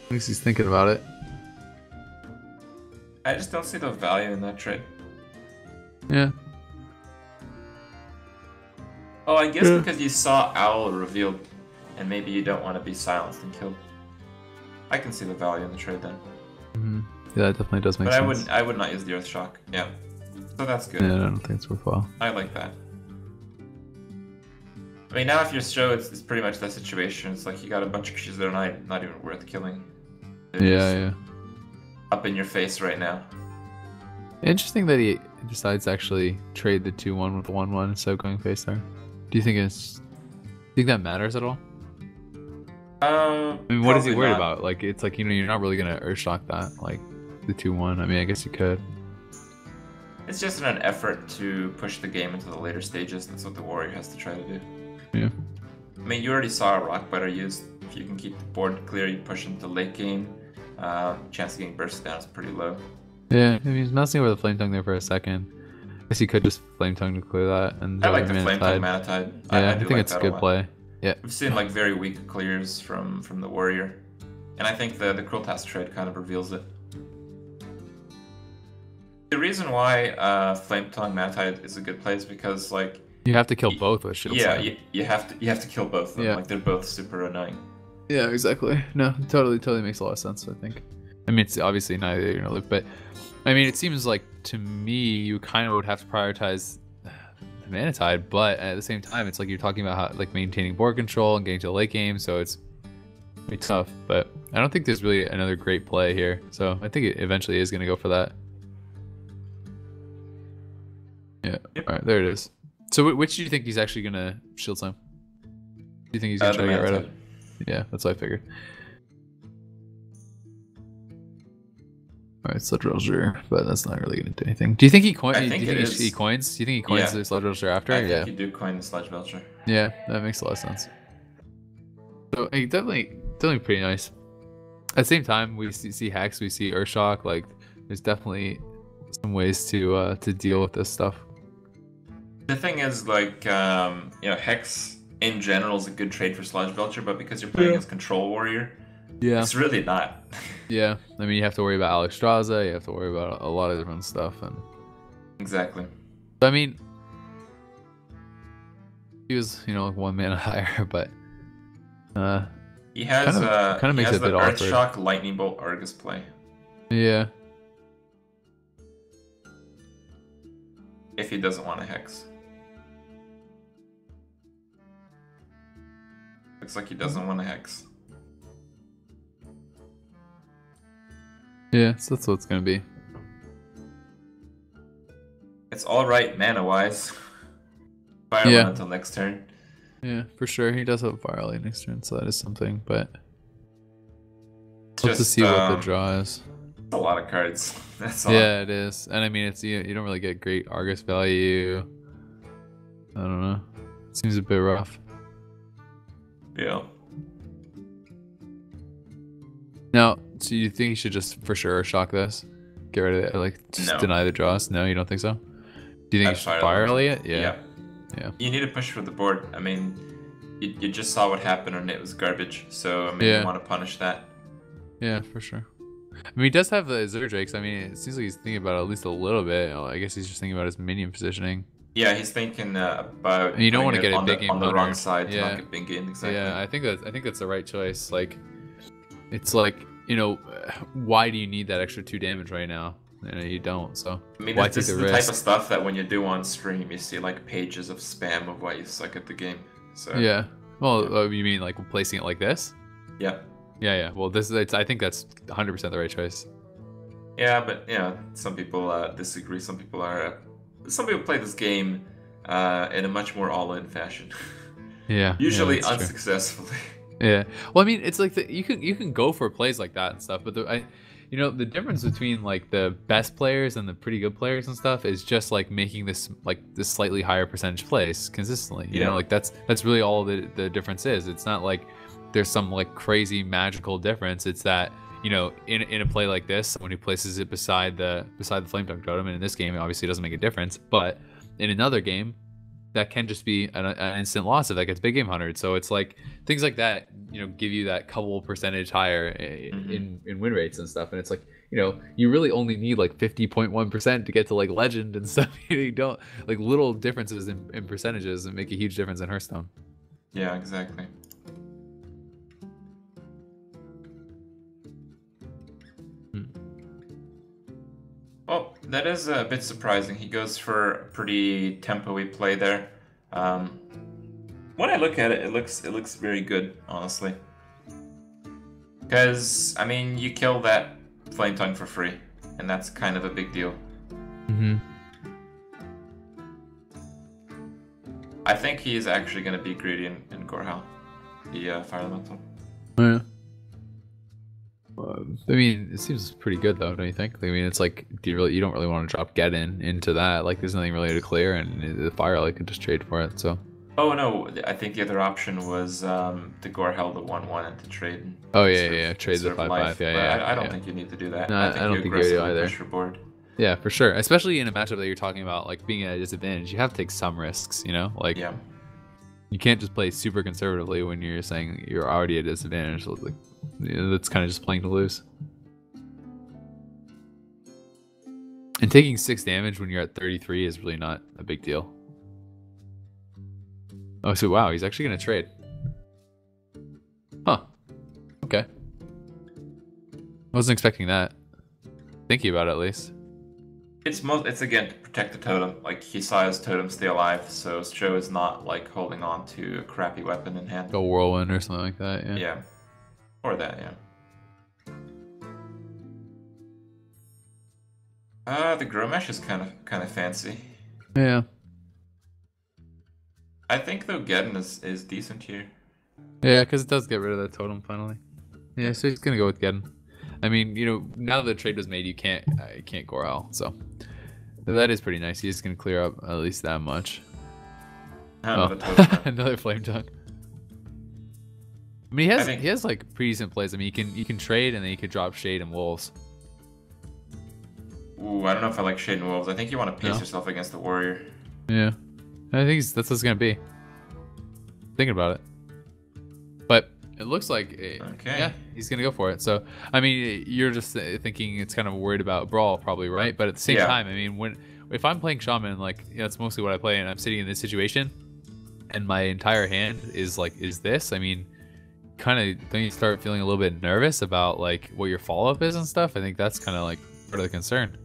At least he's thinking about it. I just don't see the value in that trade. Yeah. Oh, I guess because you saw Owl revealed, and maybe you don't want to be silenced and killed. I can see the value in the trade then. Mm-hmm. Yeah, that definitely does make sense. But I would not use the Earthshock. Yeah. So that's good. Yeah, I don't think it's worthwhile. I like that. I mean, now if you're Sjow, it's pretty much that situation. It's like you got a bunch of creatures that are not even worth killing. Yeah. up in your face right now. Interesting that he decides to actually trade the 2-1 with the 1-1 instead of going face there. Do you think that matters at all? I mean, what is he worried about? Like, it's like, you know, you're not really gonna Earthshock that, like, the 2-1. I mean, I guess you could. It's just an effort to push the game into the later stages. That's what the warrior has to try to do. Yeah. I mean, you already saw a rock butter used. If you can keep the board clear, you push into late game. Chance of getting bursted down is pretty low. Yeah, I mean, he's messing with the Flame Tongue there for a second. I guess he could just Flame Tongue to clear that. And I like the Flame Tongue Mana Tide. Yeah, I do think like it's a that good play. Yeah. We've seen like very weak clears from the warrior, and I think the Crueltas trade kind of reveals it. The reason why Flame Tongue Mana Tide is a good play is because like you have to kill both with Shield Yeah, Slam. you have to kill both of them. Yeah. Like they're both super annoying. Yeah, exactly. No, totally makes a lot of sense, I think. I mean, it's obviously neither you're gonna live, but I mean, it seems like to me you kind of would have to prioritize the Mana Tide, but at the same time, it's like you're talking about how like maintaining board control and getting to the late game, so it's pretty tough. But I don't think there's really another great play here, so I think it eventually is gonna go for that. Yeah. Yep. All right, there it is. So which do you think he's actually gonna Shield Slam? Do you think he's gonna try to get rid of? Yeah, that's what I figured. Alright, Sludge Roger, but that's not really gonna do anything. Do you think he coins? Do you think he coins? Do you think he coins the Sludge Roger after? I think you do coin the Sludge Belcher. Yeah, that makes a lot of sense. So hey, definitely pretty nice. At the same time, we see Hex, we see Earthshock. Like, there's definitely some ways to deal with this stuff. The thing is, like, you know, Hex in general is a good trade for Sludge Belcher, but because you're playing as Control Warrior, it's really not. Yeah, I mean, you have to worry about Alexstrasza, you have to worry about a lot of different stuff, and exactly. I mean, he was, you know, like 1 mana higher, but he has kind of makes it a bit Earth awkward. Shock, Lightning Bolt, Argus play. Yeah. If he doesn't want a Hex. Looks like he doesn't want a Hex. Yeah, so that's what it's gonna be. It's alright mana-wise. Fire one until next turn. Yeah, for sure. He does have Fire Alley next turn, so that is something, but let's just see what the draw is. A lot of cards. That's all. Yeah, it is. And I mean, it's you don't really get great Argus value. I don't know. It seems a bit rough. Yeah. Now, so you think he should just for sure shock this? Get rid of it? Like, just deny the draws? No, you don't think so? Do you think he should Fire Alley it? Yeah. You need to push for the board. I mean, you just saw what happened when it was garbage, so I mean, you want to punish that. Yeah, for sure. I mean, he does have the Azure Drakes. I mean, it seems like he's thinking about it at least a little bit. I guess he's just thinking about his minion positioning. Yeah, he's thinking about. And you don't want to get a big game on the wrong side to not get big game. Exactly. Yeah, I think that's the right choice. Like, it's like, you know, why do you need that extra 2 damage right now? You don't. So I mean, why this take is the the risk? type of stuff that when you do on stream, you see like pages of spam of why you suck at the game. So yeah. Well, you mean like placing it like this? Yeah. Yeah. Well, I think that's 100% the right choice. Yeah, but you know, some people disagree. Some people play this game in a much more all-in fashion. Yeah. Usually unsuccessfully. Yeah. Well, I mean, it's like you can go for plays like that and stuff, but you know, the difference between like the best players and the pretty good players and stuff is just like making this slightly higher percentage plays consistently. You know, like that's really all the difference is. It's not like there's some like crazy magical difference. It's that, you know, in a play like this, when he places it beside the Flame Tongue Totem, and in this game it obviously doesn't make a difference, but in another game that can just be an instant loss if that gets big game 100. So it's like things like that, you know, give you that couple percentage higher in win rates and stuff. And it's like, you know, you really only need like 50.1% to get to like legend and stuff. You don't, like, little differences in percentages and make a huge difference in Hearthstone. Yeah, exactly. Well, that is a bit surprising. He goes for a pretty tempo-y play there. When I look at it, it looks very good, honestly. Because I mean, you kill that Flame Tongue for free, and that's kind of a big deal. Mm-hmm. I think he is actually going to be greedy in Gorehal, the Fire Elemental. Yeah. I mean, it seems pretty good though, don't you think? I mean, it's like, you don't really want to drop Get into that. Like, there's nothing really to clear, and the Fire Elite could just trade for it. So. Oh no, I think the other option was to Gorehal the 1/1 and to trade. Oh yeah, trade the 5/5. Yeah, I don't think you need to do that. No, I think don't you think you do either. push your board. Yeah, for sure. Especially in a matchup that you're talking about, like being at a disadvantage, you have to take some risks. You know, like you can't just play super conservatively when you're saying you're already at a disadvantage. So, like, that's kind of just playing to lose. And taking 6 damage when you're at 33 is really not a big deal. Oh, so wow, he's actually gonna trade. Huh. Okay. Wasn't expecting that. Thinking about it at least. It's again to protect the totem. Like, he saw his totem stay alive, so Sjow is not like holding on to a crappy weapon in hand. Go whirlwind or something like that. Yeah. Yeah. Or that, yeah. The Gromesh is kind of fancy. Yeah. I think though Geddon is decent here. Yeah, because it does get rid of that totem finally. Yeah, so he's gonna go with Geddon. I mean, you know, now that the trade was made, you can't Gorel, so that is pretty nice. He's gonna clear up at least that much. Another Flame Tongue. I mean, he has like pretty decent plays. I mean, you can trade and then you can drop Shade and Wolves. Ooh, I don't know if I like Shade and Wolves. I think you want to pace yourself against the Warrior. Yeah, I think that's what it's gonna be. Thinking about it, but it looks like yeah, he's gonna go for it. So I mean, you're just thinking it's kind of worried about Brawl, probably, right? But at the same time, I mean, if I'm playing Shaman, like, you know, that's mostly what I play, and I'm sitting in this situation, and my entire hand is this. I mean, kind of, don't you start feeling a little bit nervous about like what your follow up is and stuff? I think that's kind of like part of the concern.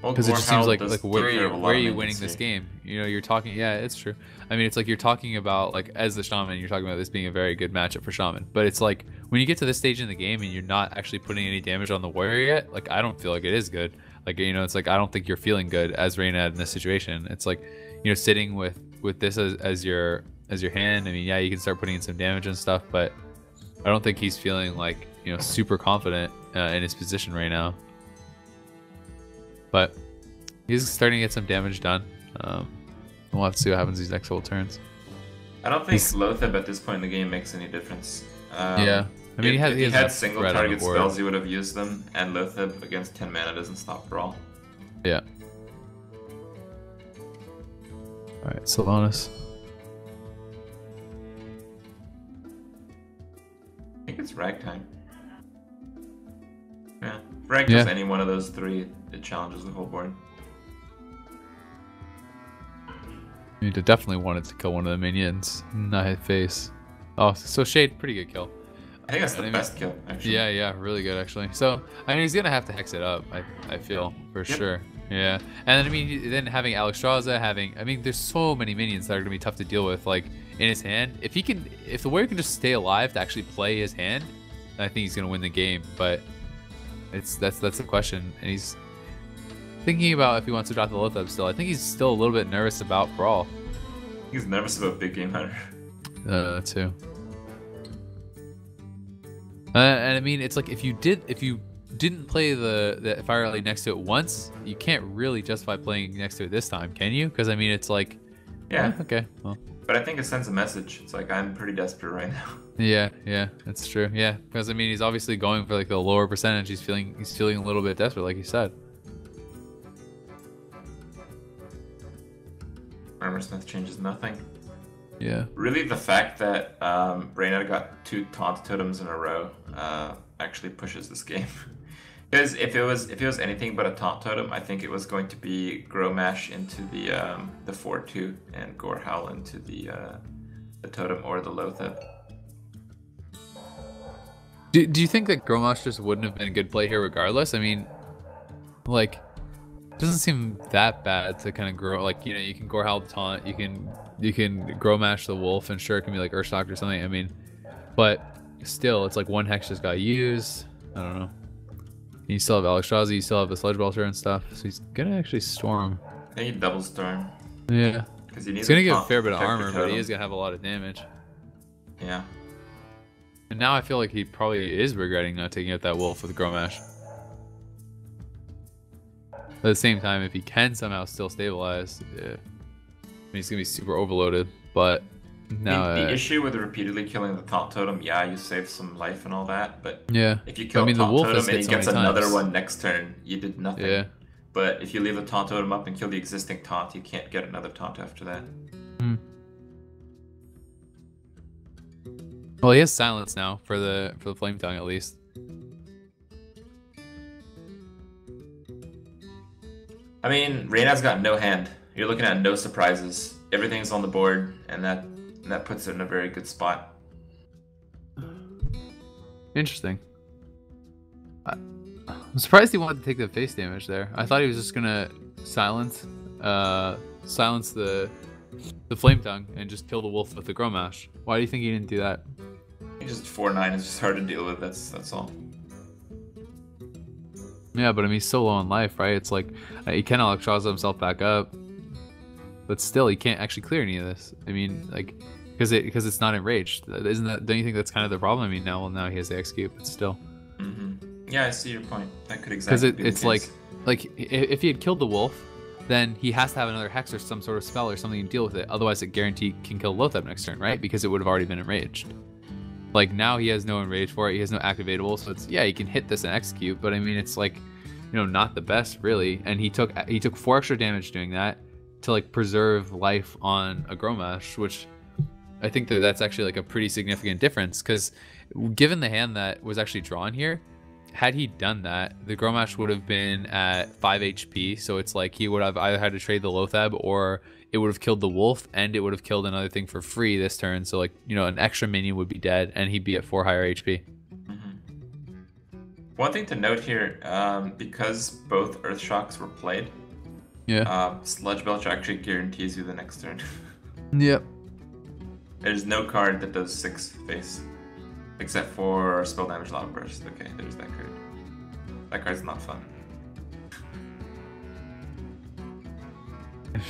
Because it just seems like where are you winning this game? You know, you're talking. Yeah, it's true. I mean, it's like you're talking about, like, as the Shaman, you're talking about this being a very good matchup for Shaman. But it's like when you get to this stage in the game and you're not actually putting any damage on the Warrior yet, like, I don't feel like it is good. Like, you know, it's like I don't think you're feeling good as Reynad in this situation. It's like, you know, sitting with this as your hand. I mean, yeah, you can start putting in some damage and stuff, but I don't think he's feeling like, you know, super confident in his position right now. But he's starting to get some damage done. We'll have to see what happens these next couple turns. I don't think Loatheb at this point in the game makes any difference. Yeah. I mean, if he had single target spells, he would have used them, and Loatheb against 10 mana doesn't stop Brawl. Yeah. Alright, Sylvanas. I think it's Ragtime. Yeah. Rag does any one of those three, it challenges the whole board. You definitely wanted to kill one of the minions, not hit face. Oh, so Shade, pretty good kill. I think that's the best kill, actually. Yeah, really good, actually. So, I mean, he's gonna have to hex it up, I feel, for sure. Yeah. And then, I mean, then having Alexstrasza, I mean, there's so many minions that are gonna be tough to deal with, like, in his hand. If the Warrior can just stay alive to actually play his hand, I think he's gonna win the game. But that's the question. And he's thinking about if he wants to drop the Loatheb still. I think he's still a little bit nervous about Brawl. He's nervous about Big Game Hunter. Too. And I mean, it's like if you didn't play the Fire Elite next to it once, you can't really justify playing next to it this time, can you? Because I mean, it's like, okay, well. But I think it sends a message. It's like, I'm pretty desperate right now. Yeah, that's true. Yeah, because I mean, he's obviously going for like the lower percentage. He's feeling a little bit desperate, like you said. Armorsmith changes nothing. Yeah. Really, the fact that Reynad got 2 taunt totems in a row actually pushes this game. Because if it was anything but a taunt totem, I think it was going to be Gromash into the 4/2 and Gorehowl into the totem or the Loatheb. Do you think that Gromash just wouldn't have been a good play here regardless? I mean, like, it doesn't seem that bad to kind of grow, like, you know, you can Gorehowl the taunt, you can Gromash the wolf, and sure, it can be like Urshok or something. I mean, but still, it's like one hex just got used. I don't know. You still have Alexstrasza, you still have the Sledge Belcher and stuff, so he's gonna actually storm. I think he double storm. Yeah. Because he needs. He's gonna get a fair bit of armor, but he is gonna have a lot of damage. Yeah. And now I feel like he probably is regretting not taking out that wolf with Gromash. At the same time, if he can somehow still stabilize, yeah. I mean, he's gonna be super overloaded, but now the issue with repeatedly killing the Taunt Totem, yeah, you save some life and all that, but yeah, if you kill the Taunt wolf Totem and he gets another times. one next turn, you did nothing. Yeah. But if you leave the Taunt Totem up and kill the existing Taunt, you can't get another Taunt after that. Hmm. Well, he has silence now for the Flame Tongue at least. I mean, Reynad's got no hand. You're looking at no surprises. Everything's on the board, and that puts it in a very good spot. Interesting. I'm surprised he wanted to take the face damage there. I thought he was just gonna silence the Flame Tongue and just kill the wolf with the Gromash. Why do you think he didn't do that? Just 4/9 is just hard to deal with. That's all. Yeah, but I mean, he's so low on life, right? It's like he can Alexstrasza himself back up, but still, he can't actually clear any of this. I mean, like, because it's not enraged. Isn't that? Don't you think that's kind of the problem? I mean, now he has the execute, but still. Mm-hmm. Yeah, I see your point. That could exactly be the it's case. like if he had killed the wolf, then he has to have another hex or some sort of spell or something to deal with it. Otherwise, it guaranteed can kill Lothab next turn, right? Because it would have already been enraged. Like, now he has no enrage for it. He has no activatable, so it's, yeah, he can hit this and execute, but I mean, it's like, not the best really. And he took 4 extra damage doing that to like preserve life on a Gromash, which I think that's actually like a pretty significant difference, because given the hand that was actually drawn here, had he done that, the Gromash would have been at 5 HP, so it's like he would have either had to trade the Lothab, or it would have killed the wolf, and it would have killed another thing for free this turn, so like, an extra minion would be dead, and he'd be at 4 higher HP. One thing to note here, because both Earth Shocks were played, Sludge Belcher actually guarantees you the next turn. Yep. There's no card that does 6 face. Except for Spell Damage Lava Burst. Okay, there's that card. That card's not fun.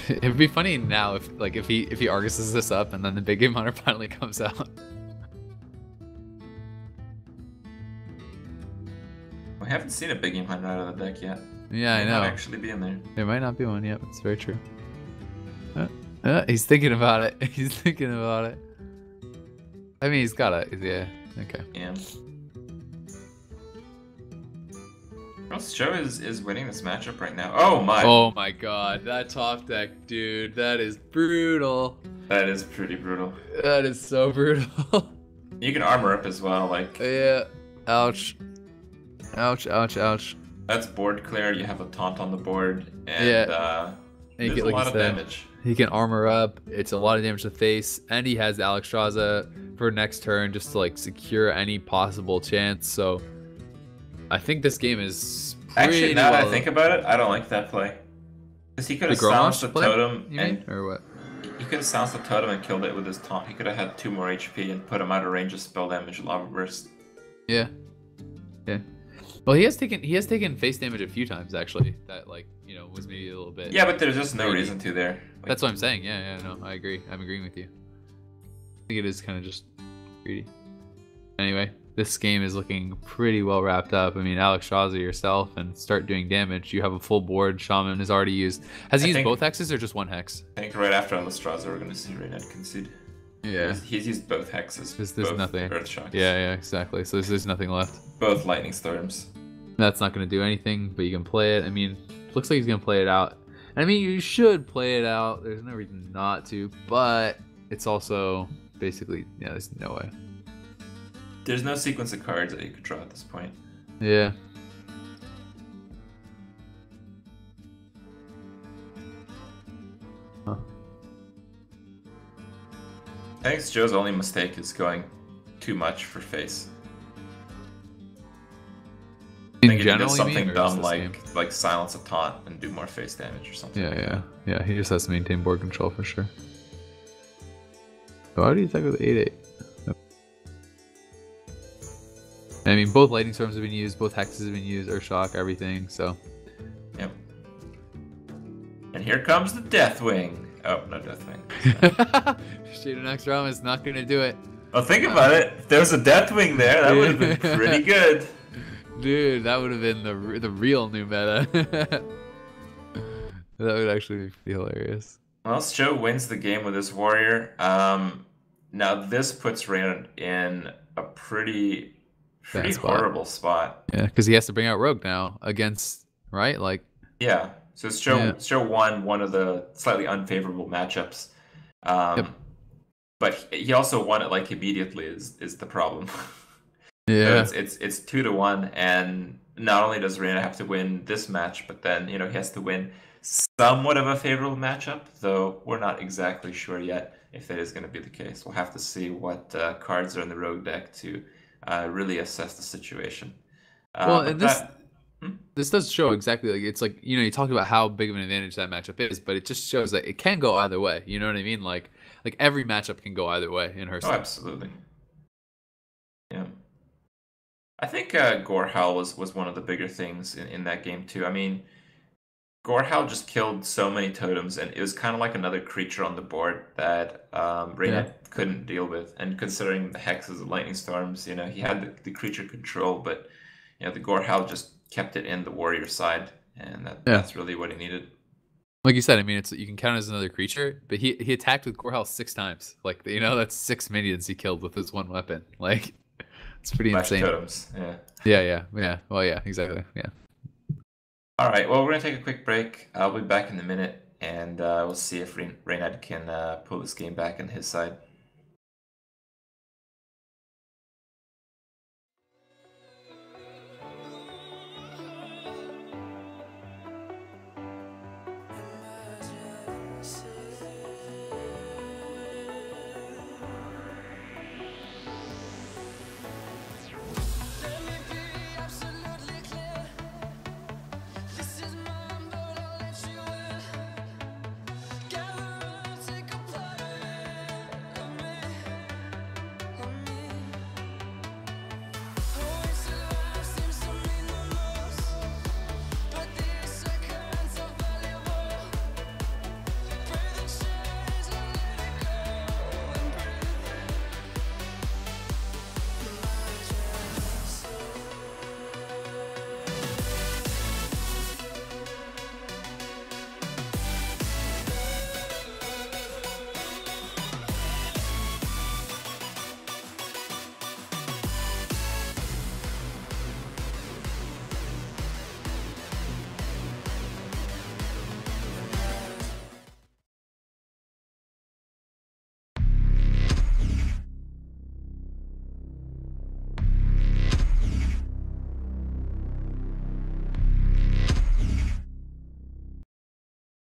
It'd be funny now if he Arguses this up and then the big game hunter finally comes out. We haven't seen a big game hunter out of the deck yet. Yeah, I know. Might actually be in there. There might not be one yet. It's very true. He's thinking about it. He's thinking about it. I mean, he's gotta. Yeah. Okay. Yeah. Well, Sjow is winning this matchup right now. Oh my! Oh my God! That top deck, dude. That is brutal. That is pretty brutal. That is so brutal. You can armor up as well, like. Yeah. Ouch. Ouch! Ouch! Ouch! That's board clear. You have a taunt on the board, and and there's a lot of damage. He can armor up. It's a lot of damage to face, and he has Alexstrasza for next turn just to like secure any possible chance. So I think this game is actually, now that I think about it, I don't like that play, because he could have silenced the totem or what? He could have silenced the totem and killed it with his taunt. He could have had 2 more HP and put him out of range of spell damage lava burst. Yeah. Yeah. Well, he has taken face damage a few times actually. That was maybe a little bit. Yeah, but there's just no reason to there. Like, that's what I'm saying. Yeah, no, I agree. I'm agreeing with you. I think it is kind of just greedy. Anyway, this game is looking pretty well wrapped up. I mean, Alexstrasza yourself and start doing damage. You have a full board. Shaman is already used. Has he used both hexes or just one hex? I think right after Alexstrasza, we're gonna see Reynad concede. Yeah. He's used both hexes. There's nothing. Earth Shocks. Yeah, exactly. So there's nothing left. Both Lightning Storms. That's not going to do anything, but you can play it. I mean, looks like he's going to play it out. I mean, you should play it out. There's no reason not to, but it's also basically, there's no way. There's no sequence of cards that you could draw at this point. Yeah. Huh. I think Joe's only mistake is going too much for face. I think he did something dumb like silence a taunt and do more face damage or something. Yeah. He just has to maintain board control for sure. Why do you attack with 8/8? I mean, both lightning storms have been used, both hexes have been used, Earth Shock, everything. So. Yep. And here comes the Deathwing. Oh, no Deathwing. Shadow Next Realm is not gonna do it. Well, think about it. If there was a Deathwing there, that would have been pretty good. Dude, that would have been the real new meta. That would actually be hilarious. Well, Sjow wins the game with this warrior. Now this puts Reynad in a pretty horrible spot. Yeah, because he has to bring out Rogue now against, right? Like. Yeah. So Sjow won one of the slightly unfavorable matchups. Yep. But he also won it like immediately is the problem. Yeah. So it's 2-1, and not only does Reynad have to win this match, but then he has to win somewhat of a favorable matchup, though we're not exactly sure yet if that is going to be the case. We'll have to see what cards are in the rogue deck to really assess the situation. Well, and this does show exactly, like, it's like, you talked about how big of an advantage that matchup is, but it just shows that it can go either way. You know what I mean? Like every matchup can go either way in Hearthstone. Oh, absolutely. Yeah. I think Gorehowl was one of the bigger things in that game too. I mean, Gorehowl just killed so many totems, and it was kind of like another creature on the board that Reynad couldn't deal with. And considering the hexes and lightning storms, he had the creature control, but the Gorehowl just kept it in the warrior side, and that's really what he needed. Like you said, I mean, you can count as another creature, but he attacked with Gorehowl 6 times. Like, that's 6 minions he killed with his one weapon. Like, it's pretty insane. Totems, yeah. Well, yeah, exactly. Yeah. All right. Well, we're gonna take a quick break. I'll be back in a minute, and we'll see if Reynad can pull this game back on his side.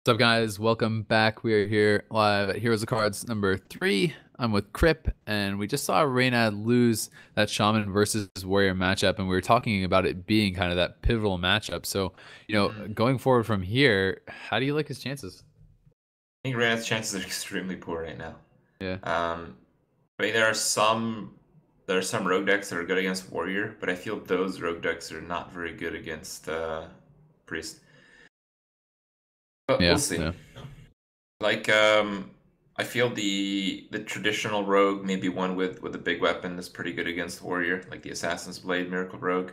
What's up, guys? Welcome back. We are here live at Heroes of Cards number 3. I'm with Crip, and we just saw Reynad lose that Shaman versus Warrior matchup, and we were talking about it being kind of that pivotal matchup. So, going forward from here, how do you like his chances? I think Reynad's chances are extremely poor right now. Yeah. I mean, there are some rogue decks that are good against Warrior, but I feel those rogue decks are not very good against Priest. But we'll see. Yeah. Like, I feel the traditional rogue, maybe one with a big weapon, is pretty good against Warrior, like the Assassin's Blade Miracle Rogue.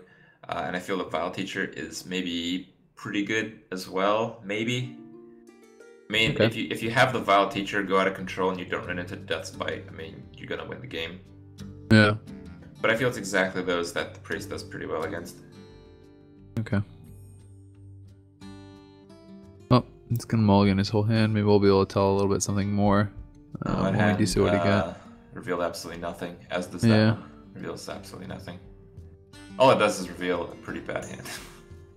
And I feel the Vile Teacher is maybe pretty good as well. Maybe. I mean, if you have the Vile Teacher go out of control and you don't run into Death's Bite, I mean, you're gonna win the game. Yeah. But I feel it's exactly those that the Priest does pretty well against. Okay. Well, it's gonna mulligan his whole hand. Maybe we'll be able to tell a little bit something more. When we do see what he got. Revealed absolutely nothing, as does that one. Reveals absolutely nothing. All it does is reveal a pretty bad hand.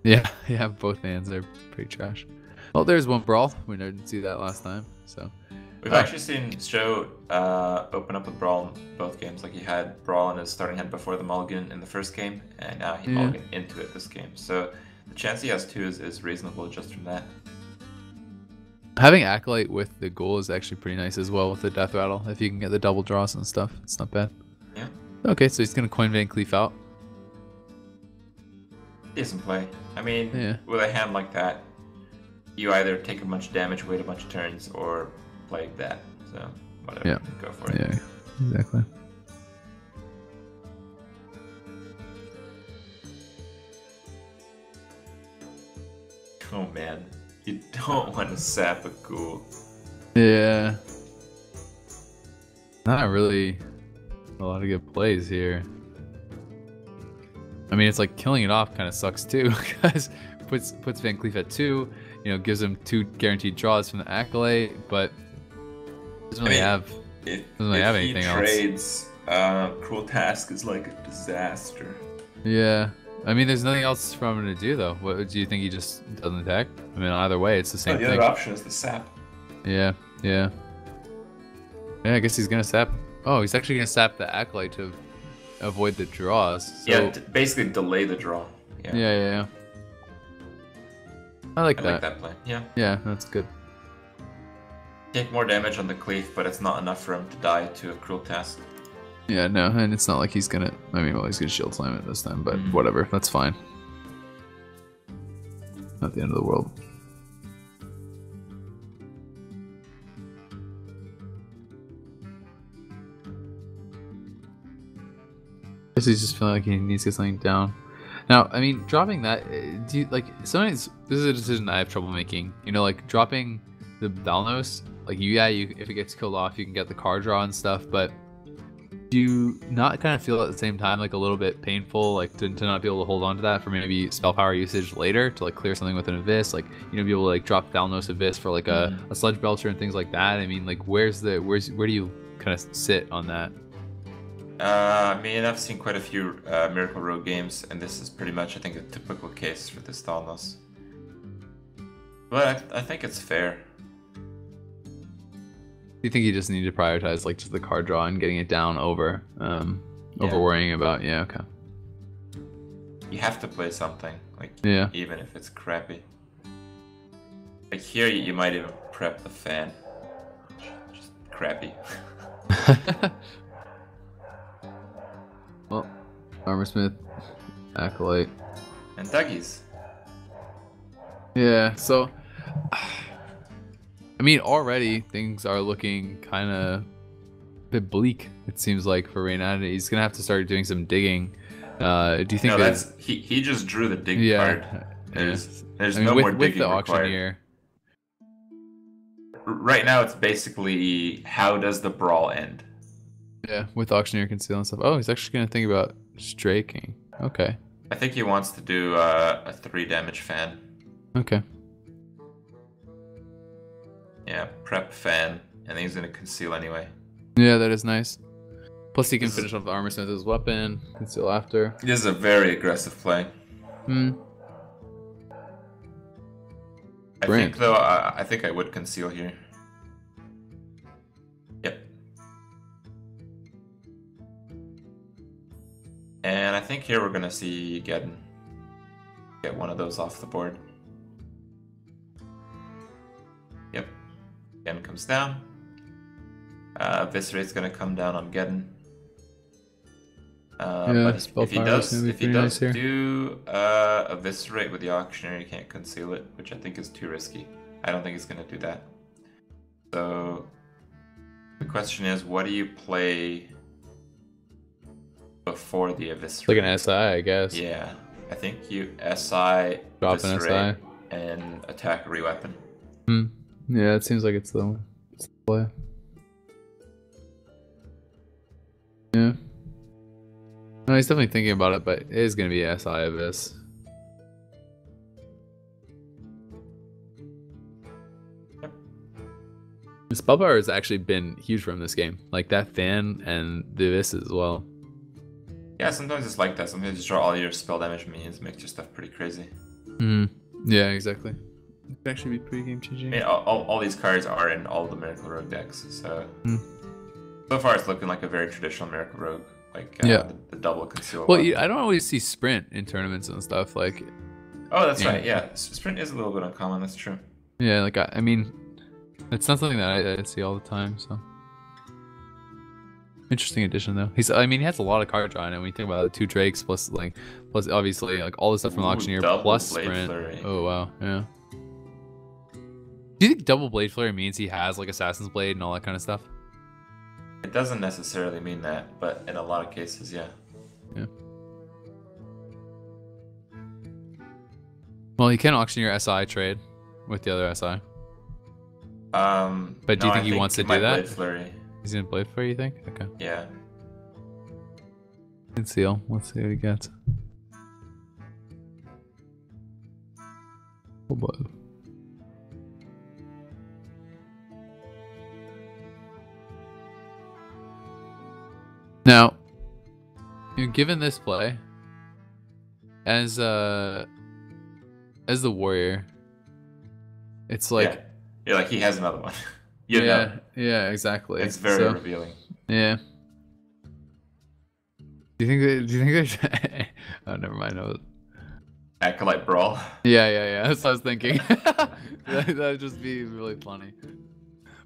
Yeah, both hands are pretty trash. Well, there's one Brawl. We didn't see that last time, so. We've actually seen Sjow open up with Brawl in both games. Like, he had Brawl in his starting hand before the mulligan in the first game, and now he mulliganed into it this game. So the chance he has 2 is reasonable just from that. Having Acolyte with the Ghoul is actually pretty nice as well with the Death Rattle. If you can get the double draws and stuff, it's not bad. Yeah. Okay, so he's going to Coin Van Cleef out. Decent play. I mean, Yeah. with a hand like that, you either take a bunch of damage, wait a bunch of turns, or play that. So, whatever. Yeah. Go for it. Yeah, exactly. Oh man, you don't want to sap a ghoul. Yeah. Not really a lot of good plays here. I mean, it's like killing it off kind of sucks too, because puts Van Cleef at 2, you know, gives him 2 guaranteed draws from the Acolyte, but doesn't really have anything else. If he trades, Cruel Task is like a disaster. Yeah. I mean, there's nothing else for him to do though. What do you think? He just doesn't attack? I mean, either way, it's the same The thing. other option is the sap. Yeah. Yeah. Yeah, I guess he's gonna sap. Oh, he's actually gonna sap the Acolyte to avoid the draws. So... Yeah, basically delay the draw. Yeah. Yeah. I like like that play. Yeah. Yeah, that's good. Take more damage on the cleave, but it's not enough for him to die to a Cruel Task. Yeah, no, and it's not like he's gonna. I mean, well, he's gonna shield slam it this time, but whatever, that's fine. Not the end of the world. Guess he's just feeling like he needs to get something down. Now, I mean, dropping that, do you like? Sometimes this is a decision I have trouble making. You know, like dropping the Balnos. Like, if it gets killed off, you can get the card draw and stuff, but do you not kind of feel at the same time like a little bit painful, like to not be able to hold on to that for maybe spell power usage later to like clear something with an Abyss, like, you know, be able to like drop Thalnos Abyss for like a Sludge Belcher and things like that? I mean, like, where do you kind of sit on that? I mean, I've seen quite a few Miracle Rogue games, and this is pretty much, I think, a typical case for this Thalnos. But I think it's fair. Do you think you just need to prioritize like just the card draw and getting it down over worrying about? Yeah, okay. You have to play something, like, even if it's crappy. Like here, you might even prep the fan. Just crappy. Well, Armorsmith, Acolyte, and Dougies. Yeah, so I mean, already things are looking kind of a bit bleak. It seems like for Reynad, he's gonna have to start doing some digging. Do you think? No, he just drew the dig card. There's no more digging with the required. Auctioneer. Right now, it's basically how does the brawl end? Yeah, with Auctioneer Conceal and stuff. Oh, he's actually gonna think about Straking. Okay. I think he wants to do a 3 damage fan. Okay. Yeah, prep fan, and then he's gonna conceal anyway. Yeah, that is nice. Plus, he can finish off the Armorsmith with his weapon, conceal after. This is a very aggressive play. I think though, I think I would conceal here. Yep. And I think here we're gonna see get one of those off the board. Yep. Geddon comes down. Viscerate's gonna come down on Geddon. But if he does do a Viscerate with the Auctioneer, you can't conceal it, which I think is too risky. I don't think he's gonna do that. So the question is, what do you play before the Eviscerate? Like an SI, I guess. Yeah, I think you SI, drop an SI, and attack a reweapon. Yeah, it seems like it's the play. Yeah. No, he's definitely thinking about it, but it is going to be SI Abyss. Yep. The spell power has actually been huge for him this game. Like that fan and the Abyss as well. Yeah, sometimes it's like that. Sometimes you just draw all your spell damage minions, make your stuff pretty crazy. Yeah, exactly. It could actually be pretty game changing. I mean, all these cards are in all the Miracle Rogue decks, so so far it's looking like a very traditional Miracle Rogue, like the double conceal. Well, I don't always see sprint in tournaments and stuff. Like, oh, that's right. Yeah, sprint is a little bit uncommon. That's true. Yeah, like I mean, it's not something that I see all the time. So Interesting addition though. I mean, he has a lot of card draw in it. When you think about it, 2 Drakes plus plus obviously like all the stuff from Auctioneer plus Blade Sprint. Flurry. Oh wow, yeah. Do you think double Blade Flurry means he has like Assassin's Blade and all that kind of stuff? It doesn't necessarily mean that, but in a lot of cases, yeah. Yeah. Well, he can Auctioneer SI trade with the other SI. But do you think he wants to do that? Blade Flurry. He's gonna Blade Flurry, you think? Okay. Yeah. Conceal. Let's see what he gets. Oh boy. Now, given this play, as the warrior, it's like yeah, like he has another one. Yeah, exactly. It's very revealing. Yeah. Do you think there's oh, never mind. Acolyte Brawl. Yeah. That's what I was thinking. That'd just be really funny.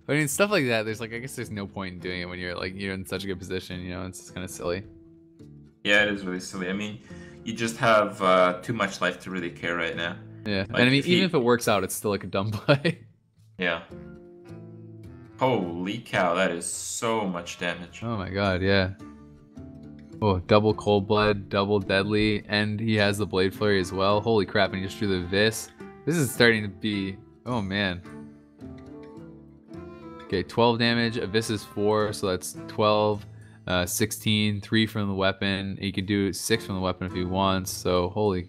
But I mean, stuff like that. There's like, I guess there's no point in doing it when you're in such a good position. You know, it's just kind of silly. Yeah, it is really silly. I mean, you just have too much life to really care right now. Yeah, like, and I mean, even if it works out, it's still like a dumb play. Yeah. Holy cow, that is so much damage. Oh my god, yeah. Oh, double Cold Blood, double Deadly, and he has the Blade Flurry as well. Holy crap, and he just drew the Vis. This is starting to be... Oh man. Okay, 12 damage, a Vis is 4, so that's 12. 16, 3 from the weapon. He can do 6 from the weapon if he wants, so holy...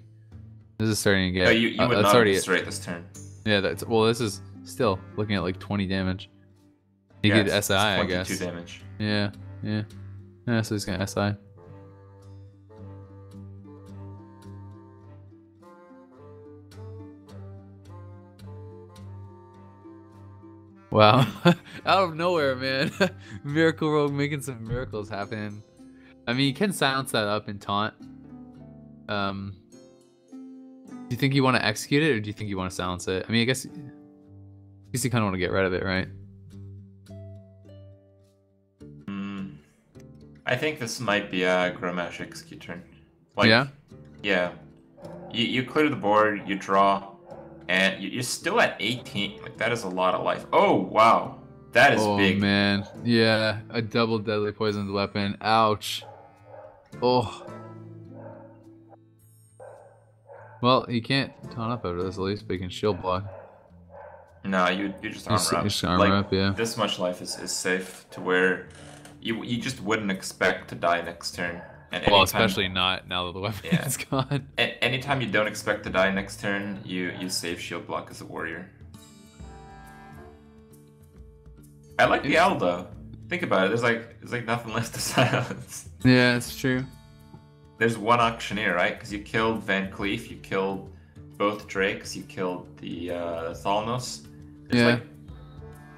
This is starting to get... You would not already straight this turn. Yeah, well, this is still looking at like 20 damage. He could SI, I guess. 22 damage. Yeah. So he's gonna SI. Wow. Out of nowhere, man. Miracle Rogue making some miracles happen. I mean, you can silence that up and taunt. Do you think you want to execute it, or do you think you want to silence it? I mean, I guess you kind of want to get rid of it, right? I think this might be a Grommash execute turn. Yeah? Yeah. You clear the board, you draw, and you're still at 18. Like, that is a lot of life. Oh, wow. That is big. Oh, man. Yeah, a double deadly poisoned weapon. Ouch. Oh. Well, he can't taunt up after this at least, but he can shield block. No, you just armor up. Just armor up, yeah. This much life is safe to where you just wouldn't expect to die next turn. And well, especially not now that the weapon is gone. Anytime you don't expect to die next turn, you save shield block as a warrior. I like the owl though. Think about it. There's like nothing left to silence. Yeah, it's true. There's one auctioneer, right? Because you killed Van Cleef, you killed both Drakes, you killed the Thalnos. There's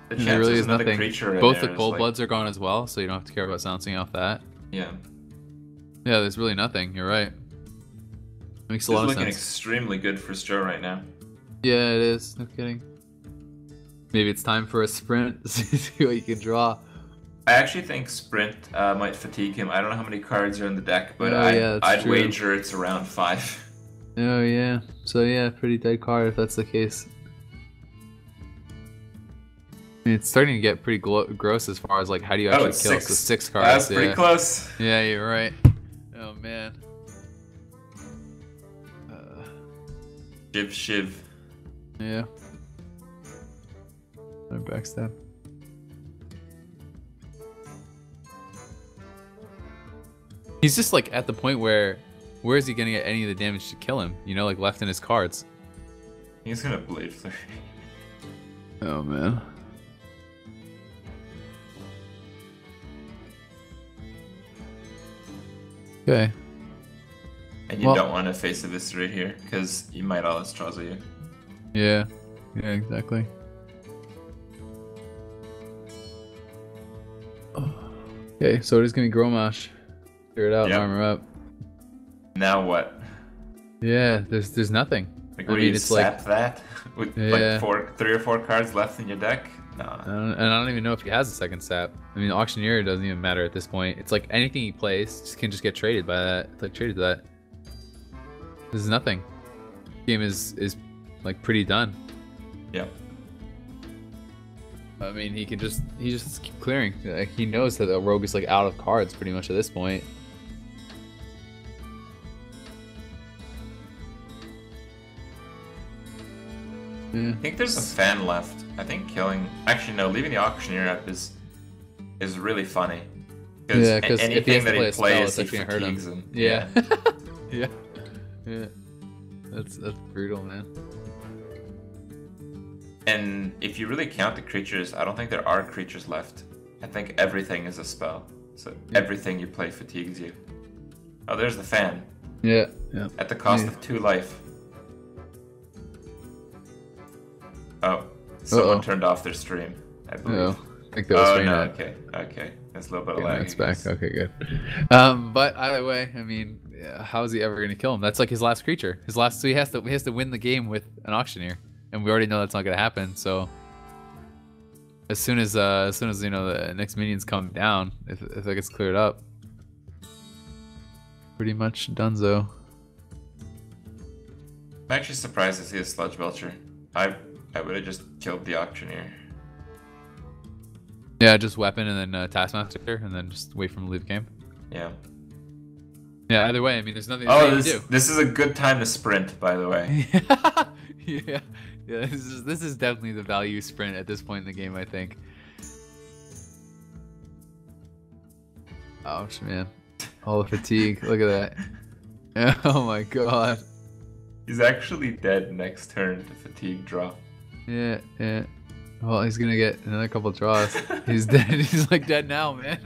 the there really is another nothing. creature Both the Cold Bloods are gone as well, so you don't have to care about silencing off that. Yeah. Yeah, there's really nothing. You're right. Makes a lot of sense. It's looking extremely good for Sjow right now. Yeah, it is. No kidding. Maybe it's time for a sprint. See what you can draw. I actually think Sprint might fatigue him. I don't know how many cards are in the deck, but I'd true. wager it's around 5. Oh yeah. So yeah, pretty dead card if that's the case. I mean, it's starting to get pretty gross as far as like how do you actually kill 6. So 6 cards. That's pretty close. Yeah, you're right. Oh man. Shiv. Yeah. No backstab. He's just like at the point where is he gonna get any of the damage to kill him? You know, like left in his cards. He's gonna Blade Flurry. Oh man. Okay. And you don't want to face Eviscerate here, because you might Albatross you. Yeah. Yeah, exactly. Okay, so it is gonna be Grommash. Figure it out, and armor up. Now what? Yeah, there's nothing. Like, what do you sap that? With like 3 or 4 cards left in your deck? No. And I don't even know if he has a second sap. I mean, auctioneer doesn't even matter at this point. It's like anything he plays can just get traded by that. Like traded to that. This is nothing. Game is like pretty done. Yeah. I mean, he just keep clearing. Like, he knows that the rogue is like out of cards pretty much at this point. I think there's a fan left. I think killing... Actually, no, leaving the auctioneer up is really funny. Yeah, because anything that he plays, it's he gonna hurt fatigues him. him. Yeah. Yeah. Yeah. That's brutal, man. And if you really count the creatures, I don't think there are creatures left. I think everything is a spell. So everything you play fatigues you. Oh, there's the fan. Yeah. Yeah. At the cost of 2 life. Oh, someone turned off their stream, I believe. I think that was Reynad. Okay, okay. There's a little bit of Yeah, lag. it's back. Okay, good. But either way, I mean, how is he ever gonna kill him? That's like his last creature. So he has to win the game with an auctioneer, and we already know that's not gonna happen. So as soon as you know the next minions come down, if that gets cleared up, pretty much donezo. I'm actually surprised to see a Sludge Belcher. I would have just killed the auctioneer. Yeah, just weapon and then Taskmaster, and then just wait for him to leave the game. Yeah. Yeah, either way, I mean, there's nothing to do. This is a good time to sprint, by the way. Yeah. Yeah, this is definitely the value sprint at this point in the game, I think. Ouch, man. All the fatigue. Look at that. Oh my god. He's actually dead next turn to fatigue draw. Yeah, yeah. Well, he's gonna get another couple draws. He's dead. He's like dead now, man.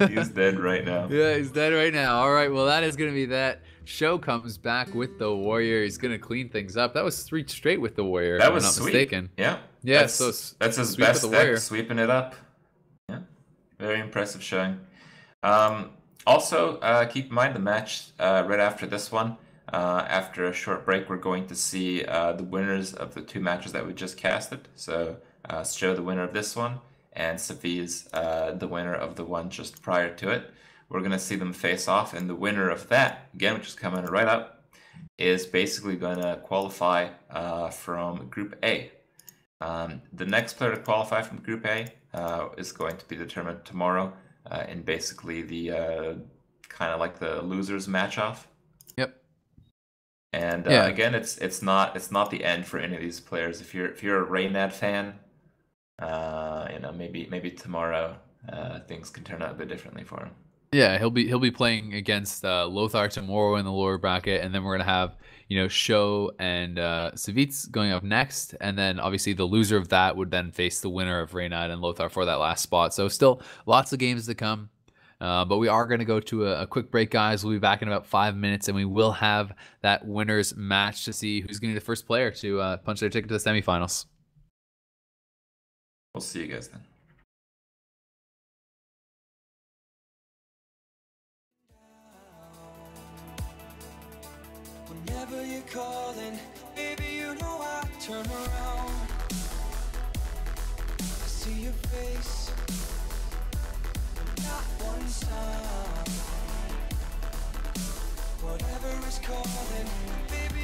He's dead right now. Yeah, he's dead right now. All right, well, that is gonna be that. Sjow comes back with the warrior. He's gonna clean things up. That was 3 straight with the warrior. That if was I'm not sweet. mistaken. Yeah. Yeah. That's his best deck, sweeping it up. Yeah. Very impressive showing. Also, keep in mind the match right after this one. After a short break, we're going to see the winners of the 2 matches that we just casted. So, Sjow, the winner of this one, and Safiz, the winner of the one just prior to it. We're going to see them face off, and the winner of that, again, which is coming right up, is basically going to qualify from Group A. The next player to qualify from Group A is going to be determined tomorrow in basically the kind of like the losers match-off. Yep. And again, it's not the end for any of these players. If you're a Reynad fan, you know, maybe tomorrow things can turn out a bit differently for him. Yeah, he'll be playing against Lothar tomorrow in the lower bracket, and then we're gonna have, you know, Sjow and Savitz going up next, and then obviously the loser of that would then face the winner of Reynad and Lothar for that last spot. So still lots of games to come. But we are going to go to a quick break, guys. We'll be back in about 5 minutes, and we will have that winners match to see who's going to be the first player to punch their ticket to the semifinals. We'll see you guys then. Whenever you're calling, baby, you know I turn around. I see your face. Not one stop. Whatever is calling, baby.